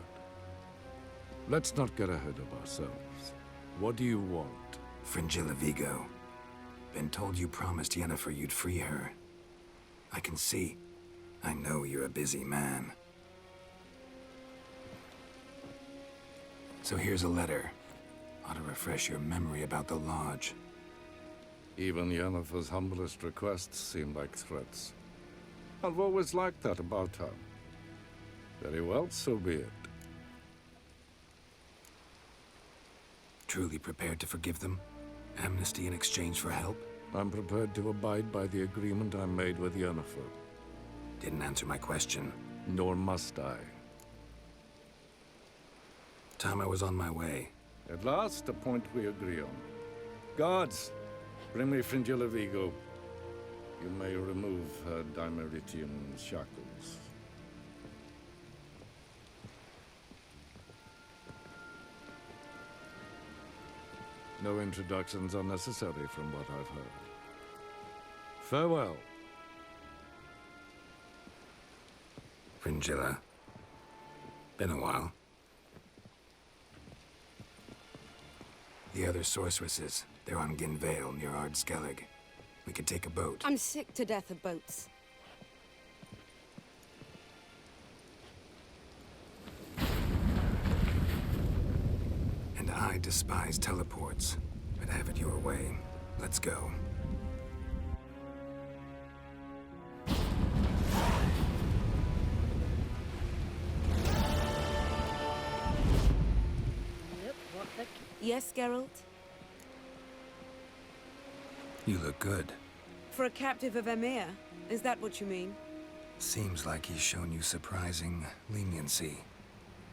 Let's not get ahead of ourselves. What do you want? Fringilla Vigo. Been told you promised Yennefer you'd free her. I can see. I know you're a busy man. So here's a letter. Ought to refresh your memory about the Lodge. Even Yennefer's humblest requests seem like threats. I've always liked that about her. Very well, so be it. Truly prepared to forgive them? Amnesty in exchange for help? I'm prepared to abide by the agreement I made with Yennefer. Didn't answer my question. Nor must I. Time I was on my way. At last, a point we agree on. Guards, bring me Fringilla Vigo. You may remove her Dimeritian shackles. No introductions are necessary from what I've heard. Farewell. Fringilla. Been a while. The other sorceresses, they're on Ginvale near Ardskellig. We could take a boat. I'm sick to death of boats. And I despise teleports, but have it your way. Let's go. Yes, Geralt? You look good. For a captive of Emir, is that what you mean? Seems like he's shown you surprising leniency.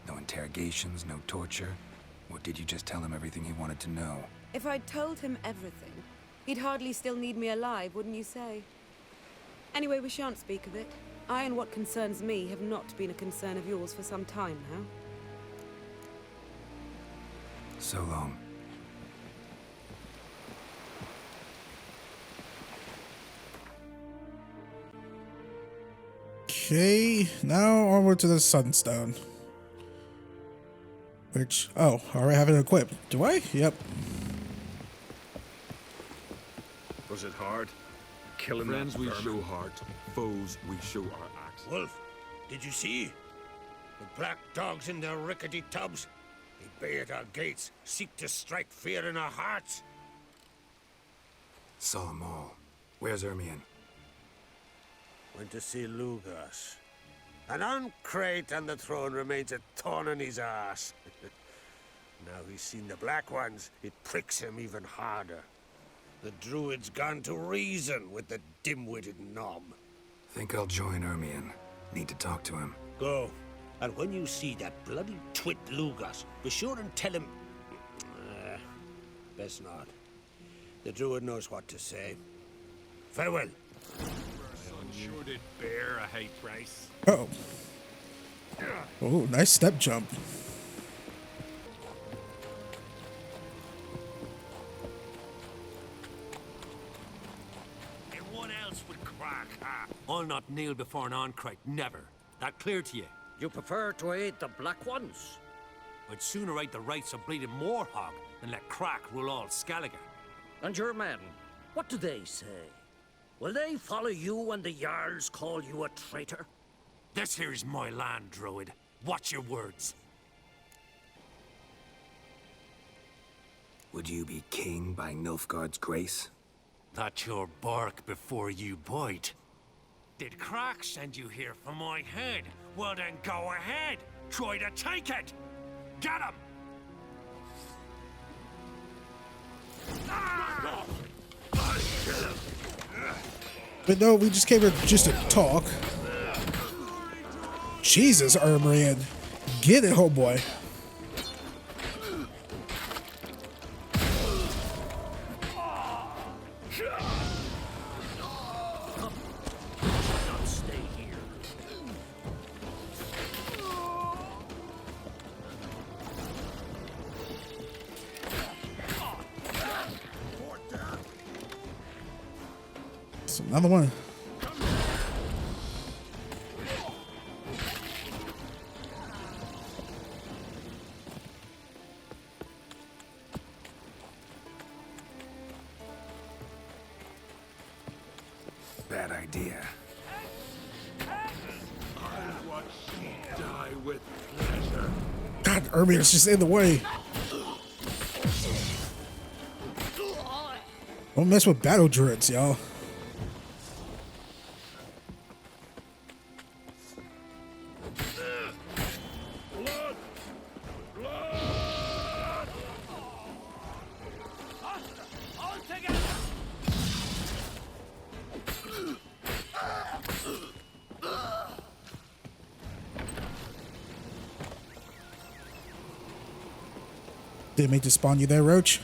No interrogations, no torture. Or did you just tell him everything he wanted to know? If I'd told him everything, he'd hardly still need me alive, wouldn't you say? Anyway, we shan't speak of it. I and what concerns me have not been a concern of yours for some time now. So long. Okay, now onward to the Sunstone. Which, oh, I already have it equipped. Do I? Yep. Was it hard? Killing Friends that we vermin? show heart, foes we show our axe. Wolf, did you see? The black dogs in their rickety tubs. They bay at our gates, seek to strike fear in our hearts. Saw them all. Where's Ermion? Went to see Lugas. And on Crate and the throne remains a thorn in his ass. Now he's seen the Black Ones, it pricks him even harder. The Druid's gone to reason with the dim-witted nom. Think I'll join Ermion. Need to talk to him. Go. And when you see that bloody twit Lugas, be sure and tell him... best not. The druid knows what to say. Farewell. Sure did bear a high price. Oh. Oh, nice step jump. And what else would crack, huh? I'll not kneel before an Oncrite, never. That clear to you? You prefer to aid the Black Ones? I'd sooner right the rights of bleeding Moorhog than let Crack rule all Skellige. And your men, what do they say? Will they follow you when the Jarls call you a traitor? This here's my land, Druid. Watch your words. Would you be king by Nilfgaard's grace? That's your bark before you bite. Did Crack send you here for my head? Well then go ahead. Try to take it. Get him! But no, we just came here just to talk. Jesus, Ermrian. Get it, homeboy. Another one. Bad idea. I'll watch you die with pleasure. God, Ermion is just in the way. Don't mess with battle druids, y'all. Didn't mean to spawn you there, Roach.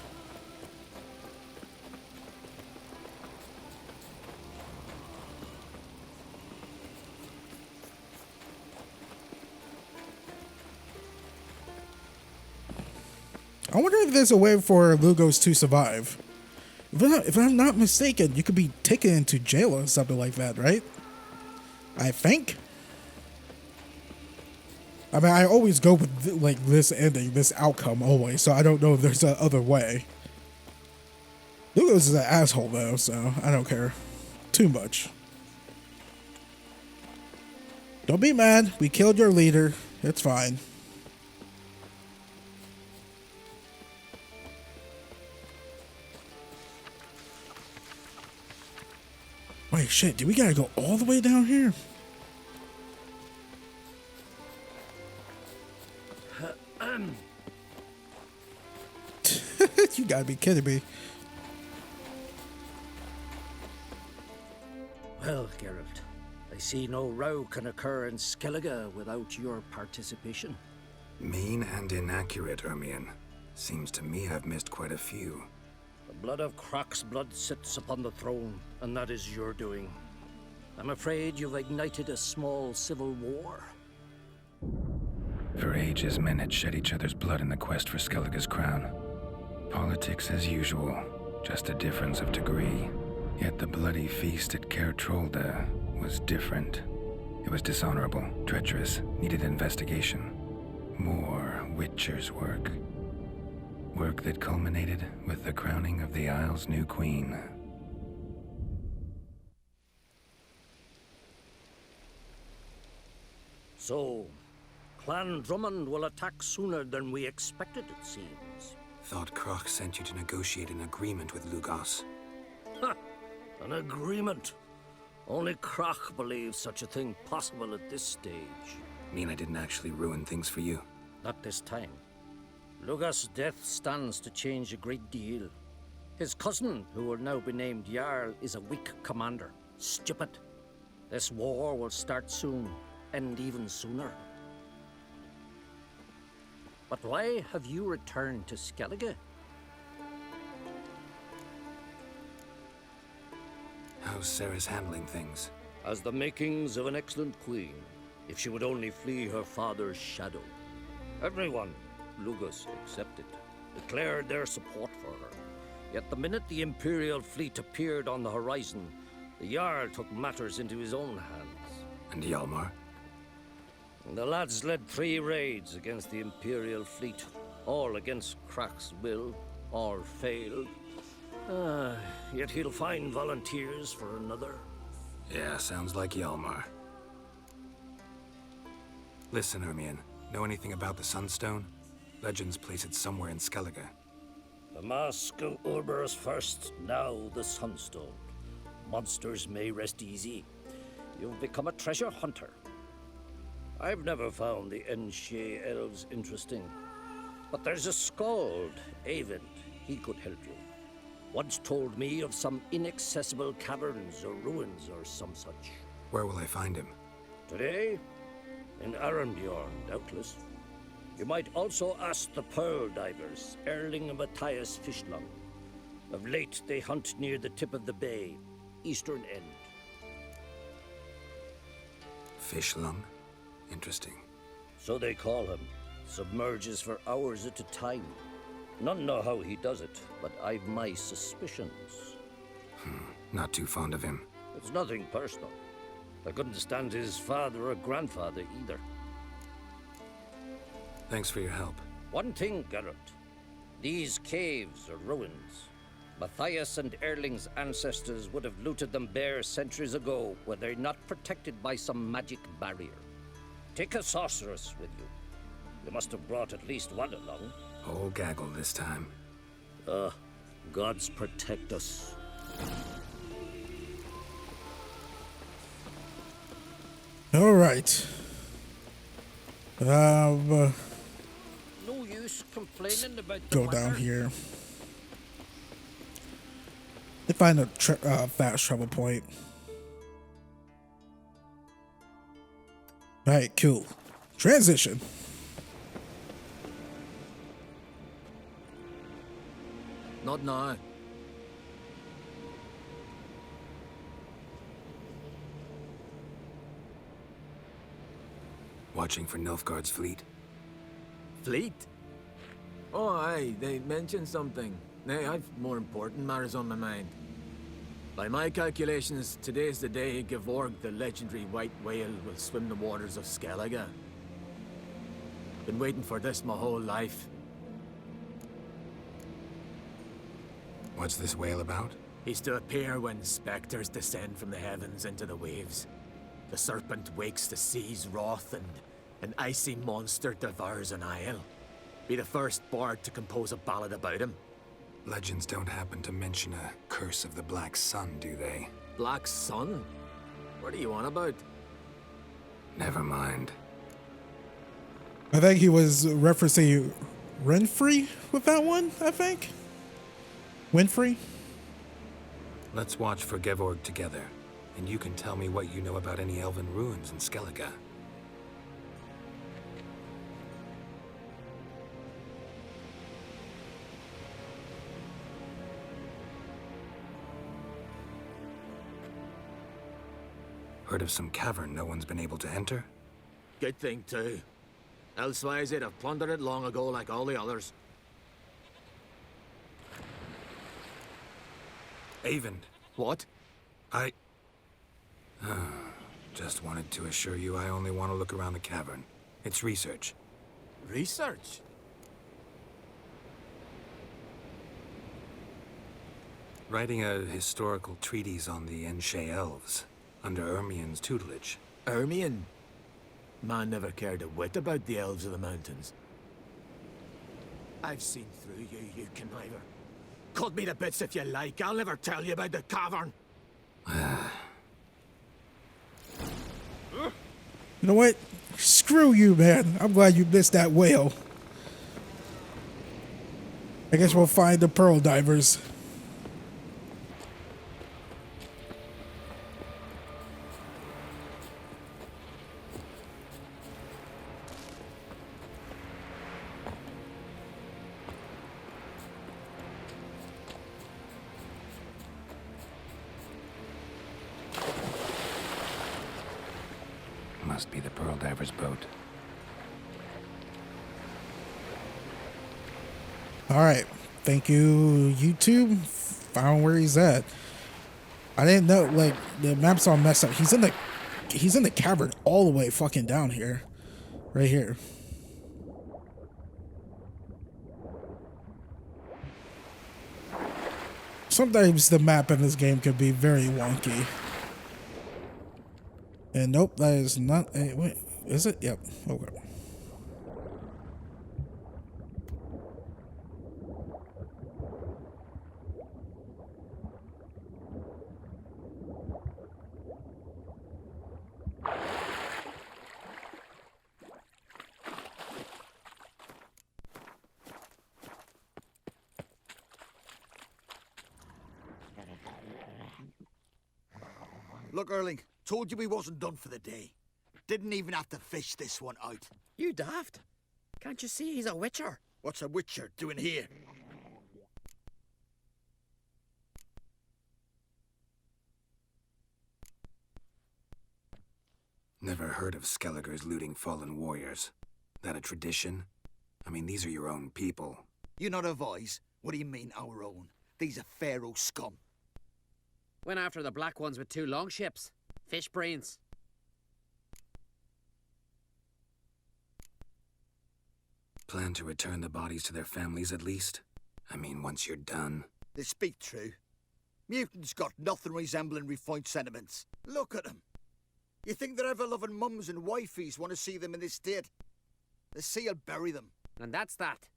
I wonder if there's a way for Lugos to survive. If I'm not mistaken, you could be taken into jail or something like that, right? I think. I mean, I always go with like this ending, this outcome always, so I don't know if there's a other way. Lugos is an asshole though, so I don't care too much. Don't be mad. We killed your leader. It's fine. Wait, shit. Do we gotta go all the way down here? You gotta be kidding me. Well, Geralt, I see no row can occur in Skellige without your participation. Mean and inaccurate, Ermion. Seems to me I've missed quite a few. The blood of Croc's blood sits upon the throne, and that is your doing. I'm afraid you've ignited a small civil war. For ages, men had shed each other's blood in the quest for Skellige's crown. Politics as usual, just a difference of degree. Yet the bloody feast at Caer Trolda was different. It was dishonorable, treacherous, needed investigation. More Witcher's work. Work that culminated with the crowning of the Isle's new queen. So, Clan Drummond will attack sooner than we expected, it seems. Thought Kroch sent you to negotiate an agreement with Lugos. Ha! An agreement? Only Kroch believes such a thing possible at this stage. Mean I didn't actually ruin things for you? Not this time. Lugos' death stands to change a great deal. His cousin, who will now be named Jarl, is a weak commander. Stupid. This war will start soon, end even sooner. But why have you returned to Skellige? How's Sarah's handling things? Has the makings of an excellent queen, if she would only flee her father's shadow. Everyone, Lugus excepted, declared their support for her. Yet the minute the Imperial fleet appeared on the horizon, the Jarl took matters into his own hands. And Hjalmar? The lads led 3 raids against the Imperial fleet, all against Krak's will, all failed. Yet he'll find volunteers for another. Yeah, sounds like Hjalmar. Listen, Ermion, know anything about the Sunstone? Legends place it somewhere in Skellige. The mask of Urber's first, now the Sunstone. Monsters may rest easy. You've become a treasure hunter. I've never found the Enshe elves interesting. But there's a skald, Eyvind. He could help you. Once told me of some inaccessible caverns or ruins or some such. Where will I find him? Today? In Arenbjorn, doubtless. You might also ask the pearl divers, Erling and Matthias Fishlung. Of late, they hunt near the tip of the bay, eastern end. Fishlung? Interesting. So they call him. Submerges for hours at a time. None know how he does it, but I've my suspicions. Not too fond of him. It's nothing personal. I couldn't stand his father or grandfather either. Thanks for your help. One thing, Geralt. These caves are ruins. Matthias and Erling's ancestors would have looted them bare centuries ago were they not protected by some magic barrier. Take a sorceress with you. You must have brought at least one along. Whole gaggle this time. Gods protect us. All right. No use complaining about the Go down here. They find a fast travel point. All right, cool. Transition. Not now. Watching for Nilfgaard's fleet? Fleet? Oh, aye, they mentioned something. Nay, I've more important matters on my mind. By my calculations, today's the day Gevorg, the legendary white whale, will swim the waters of Skellige. Been waiting for this my whole life. What's this whale about? He's to appear when specters descend from the heavens into the waves. The serpent wakes the sea's wrath and an icy monster devours an isle. Be the first bard to compose a ballad about him. Legends don't happen to mention a curse of the Black Sun, do they? Black Sun? What are you on about? Never mind. I think he was referencing Renfrey with that one, I think. Winfrey? Let's watch for Gevorg together, and you can tell me what you know about any elven ruins in Skellige. Heard of some cavern no one's been able to enter? Good thing, too. Elsewise, they'd have plundered it long ago like all the others. Eyvind. What? I... just wanted to assure you I only want to look around the cavern. It's research. Research? Writing a historical treatise on the Enshe elves, under Ermion's tutelage. Ermion? Man never cared a whit about the elves of the mountains. I've seen through you, you conniver. Cut me to bits if you like. I'll never tell you about the cavern. You know what? Screw you, man. I'm glad you missed that whale. I guess we'll find the pearl divers. must be the Pearl Diver's boat. Alright. Thank you, YouTube. Found where he's at. I didn't know, like, the map's all messed up. He's in the cavern all the way fucking down here. Right here. Sometimes the map in this game can be very wonky. And nope, that is not a, wait, is it? Yep. Okay. Look, Erling, told you we wasn't done for the day. Didn't even have to fish this one out. You daft. Can't you see he's a witcher? What's a witcher doing here? Never heard of Skelligers looting fallen warriors. That a tradition? I mean, these are your own people. You not a voice? What do you mean, our own? These are Pharaoh scum. Went after the black ones with 2 longships. Fish brains. Plan to return the bodies to their families at least? I mean, once you're done. They speak true. Mutants got nothing resembling refined sentiments. Look at them. You think their ever-loving mums and wifeys want to see them in this state? The sea will bury them. And that's that.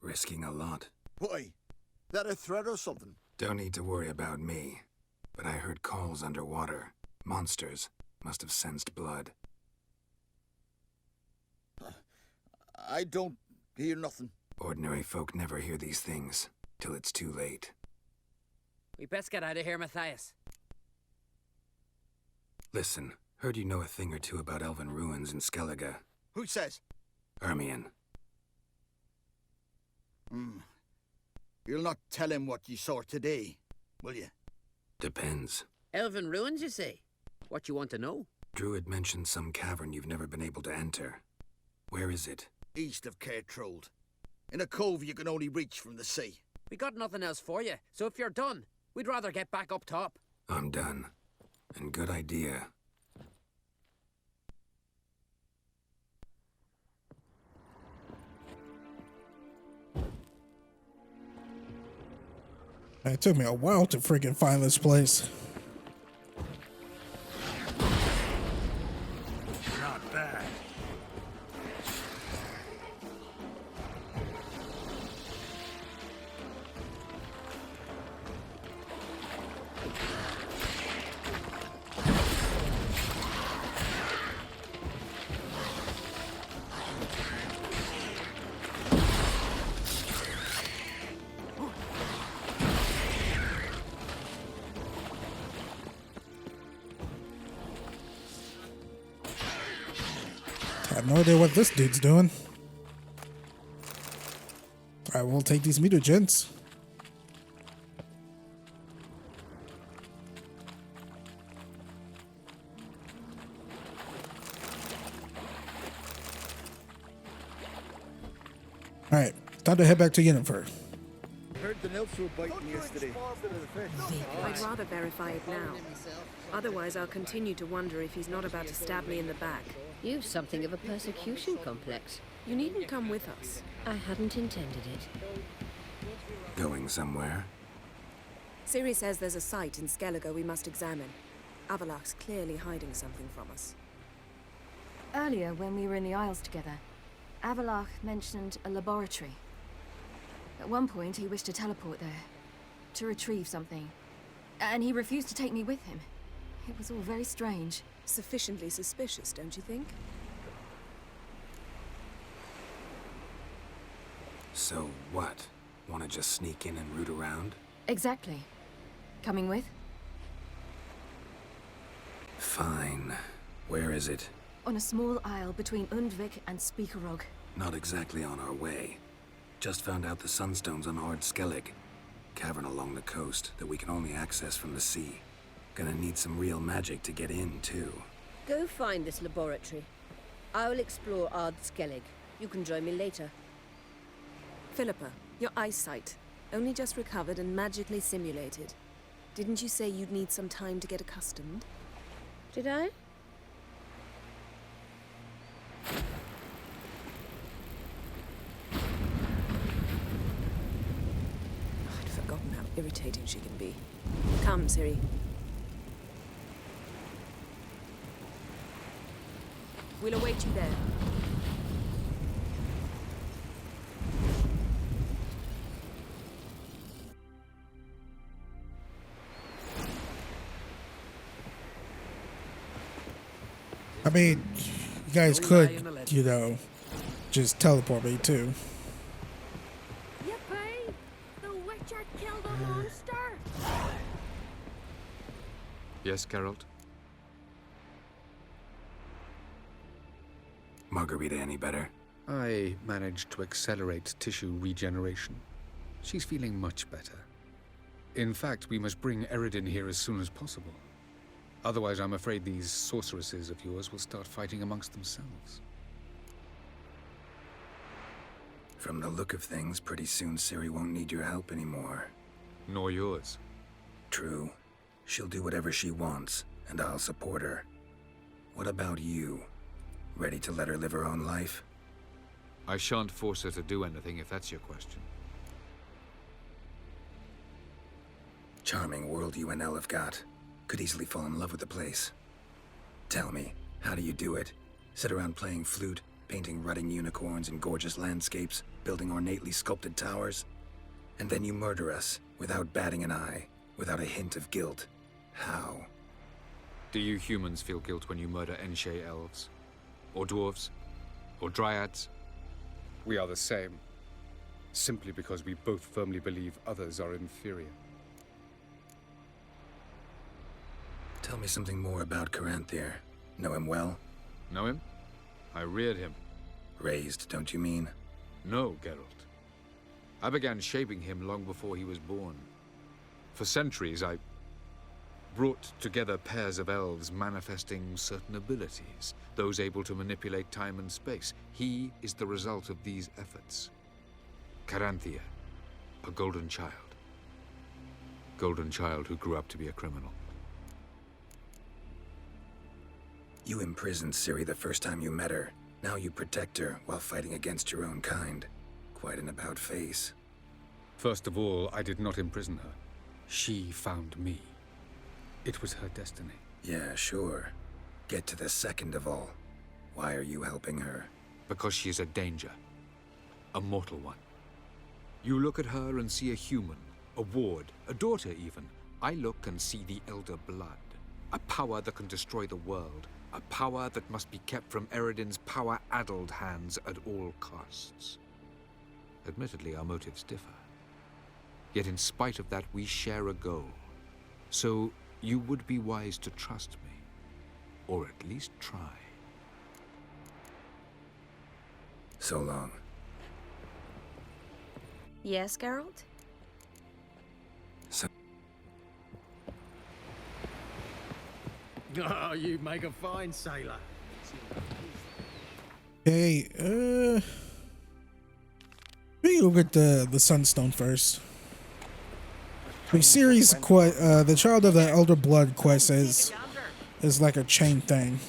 Risking a lot. Why? That a threat or something? Don't need to worry about me. But I heard calls underwater. Monsters must have sensed blood. I don't hear nothing. Ordinary folk never hear these things, till it's too late. We best get out of here, Matthias. Listen, heard you know a thing or two about elven ruins in Skellige. Who says? Ermion. You'll not tell him what you saw today, will you? Depends. Elven ruins, you say? What you want to know? Druid mentioned some cavern you've never been able to enter. Where is it? East of Cairtrold. In a cove you can only reach from the sea. We got nothing else for you, so if you're done, we'd rather get back up top. I'm done. And good idea. It took me a while to freaking find this place. Not bad. I have no idea what this dude's doing. Alright, we'll take these mutagens. Alright, time to head back to Yennefer. Heard the nymphs were biting yesterday. I'd rather verify it now. Otherwise, I'll continue to wonder if he's not about to stab me in the back. You've something of a persecution complex. You needn't come with us. I hadn't intended it. Going somewhere? Ciri says there's a site in Skellige we must examine. Avalok's clearly hiding something from us. Earlier, when we were in the Isles together, Avalok mentioned a laboratory. At one point, he wished to teleport there, to retrieve something. And he refused to take me with him. It was all very strange. Sufficiently suspicious, don't you think? So what? Want to just sneak in and root around? Exactly. Coming with? Fine. Where is it? On a small isle between Undvik and Speakerog. Not exactly on our way. Just found out the sunstone's on Ard Skellig. Cavern along the coast that we can only access from the sea. Gonna need some real magic to get in, too. Go find this laboratory. I will explore Ard Skellig. You can join me later. Philippa, your eyesight. Only just recovered and magically simulated. Didn't you say you'd need some time to get accustomed? Did I? I'd forgotten how irritating she can be. Come, Ciri. We'll await you there. I mean, you guys could, you know, just teleport me too. Yippee! The Witcher killed a monster! Yes, Geralt? Margarita any better? I managed to accelerate tissue regeneration. She's feeling much better. In fact, we must bring Eredin here as soon as possible. Otherwise, I'm afraid these sorceresses of yours will start fighting amongst themselves. From the look of things, pretty soon Ciri won't need your help anymore. Nor yours. True. She'll do whatever she wants, and I'll support her. What about you? Ready to let her live her own life? I shan't force her to do anything, if that's your question. Charming world you and Elle have got. Could easily fall in love with the place. Tell me, how do you do it? Sit around playing flute, painting rutting unicorns in gorgeous landscapes, building ornately sculpted towers? And then you murder us, without batting an eye, without a hint of guilt. How? Do you humans feel guilt when you murder Enshe elves? Or dwarves? Or dryads? We are the same. Simply because we both firmly believe others are inferior. Tell me something more about Caranthir. Know him well? Know him? I reared him. Raised, don't you mean? No, Geralt. I began shaping him long before he was born. For centuries, I brought together pairs of elves manifesting certain abilities, those able to manipulate time and space. He is the result of these efforts. Caranthir, a golden child. Golden child who grew up to be a criminal. You imprisoned Ciri the first time you met her. Now you protect her while fighting against your own kind. Quite an about-face. First of all, I did not imprison her. She found me. It was her destiny. Yeah, sure. Get to the second of all. Why are you helping her? Because she is a danger. A mortal one. You look at her and see a human, a ward, a daughter even. I look and see the Elder Blood. A power that can destroy the world. A power that must be kept from Eredin's power-addled hands at all costs. Admittedly, our motives differ. Yet in spite of that, we share a goal. So, you would be wise to trust me. Or at least try. So long. Yes, Geralt? Oh, you make a fine sailor. Hey, we go get the Sunstone first. The series quest, the Child of the Elder Blood quest is like a chain thing.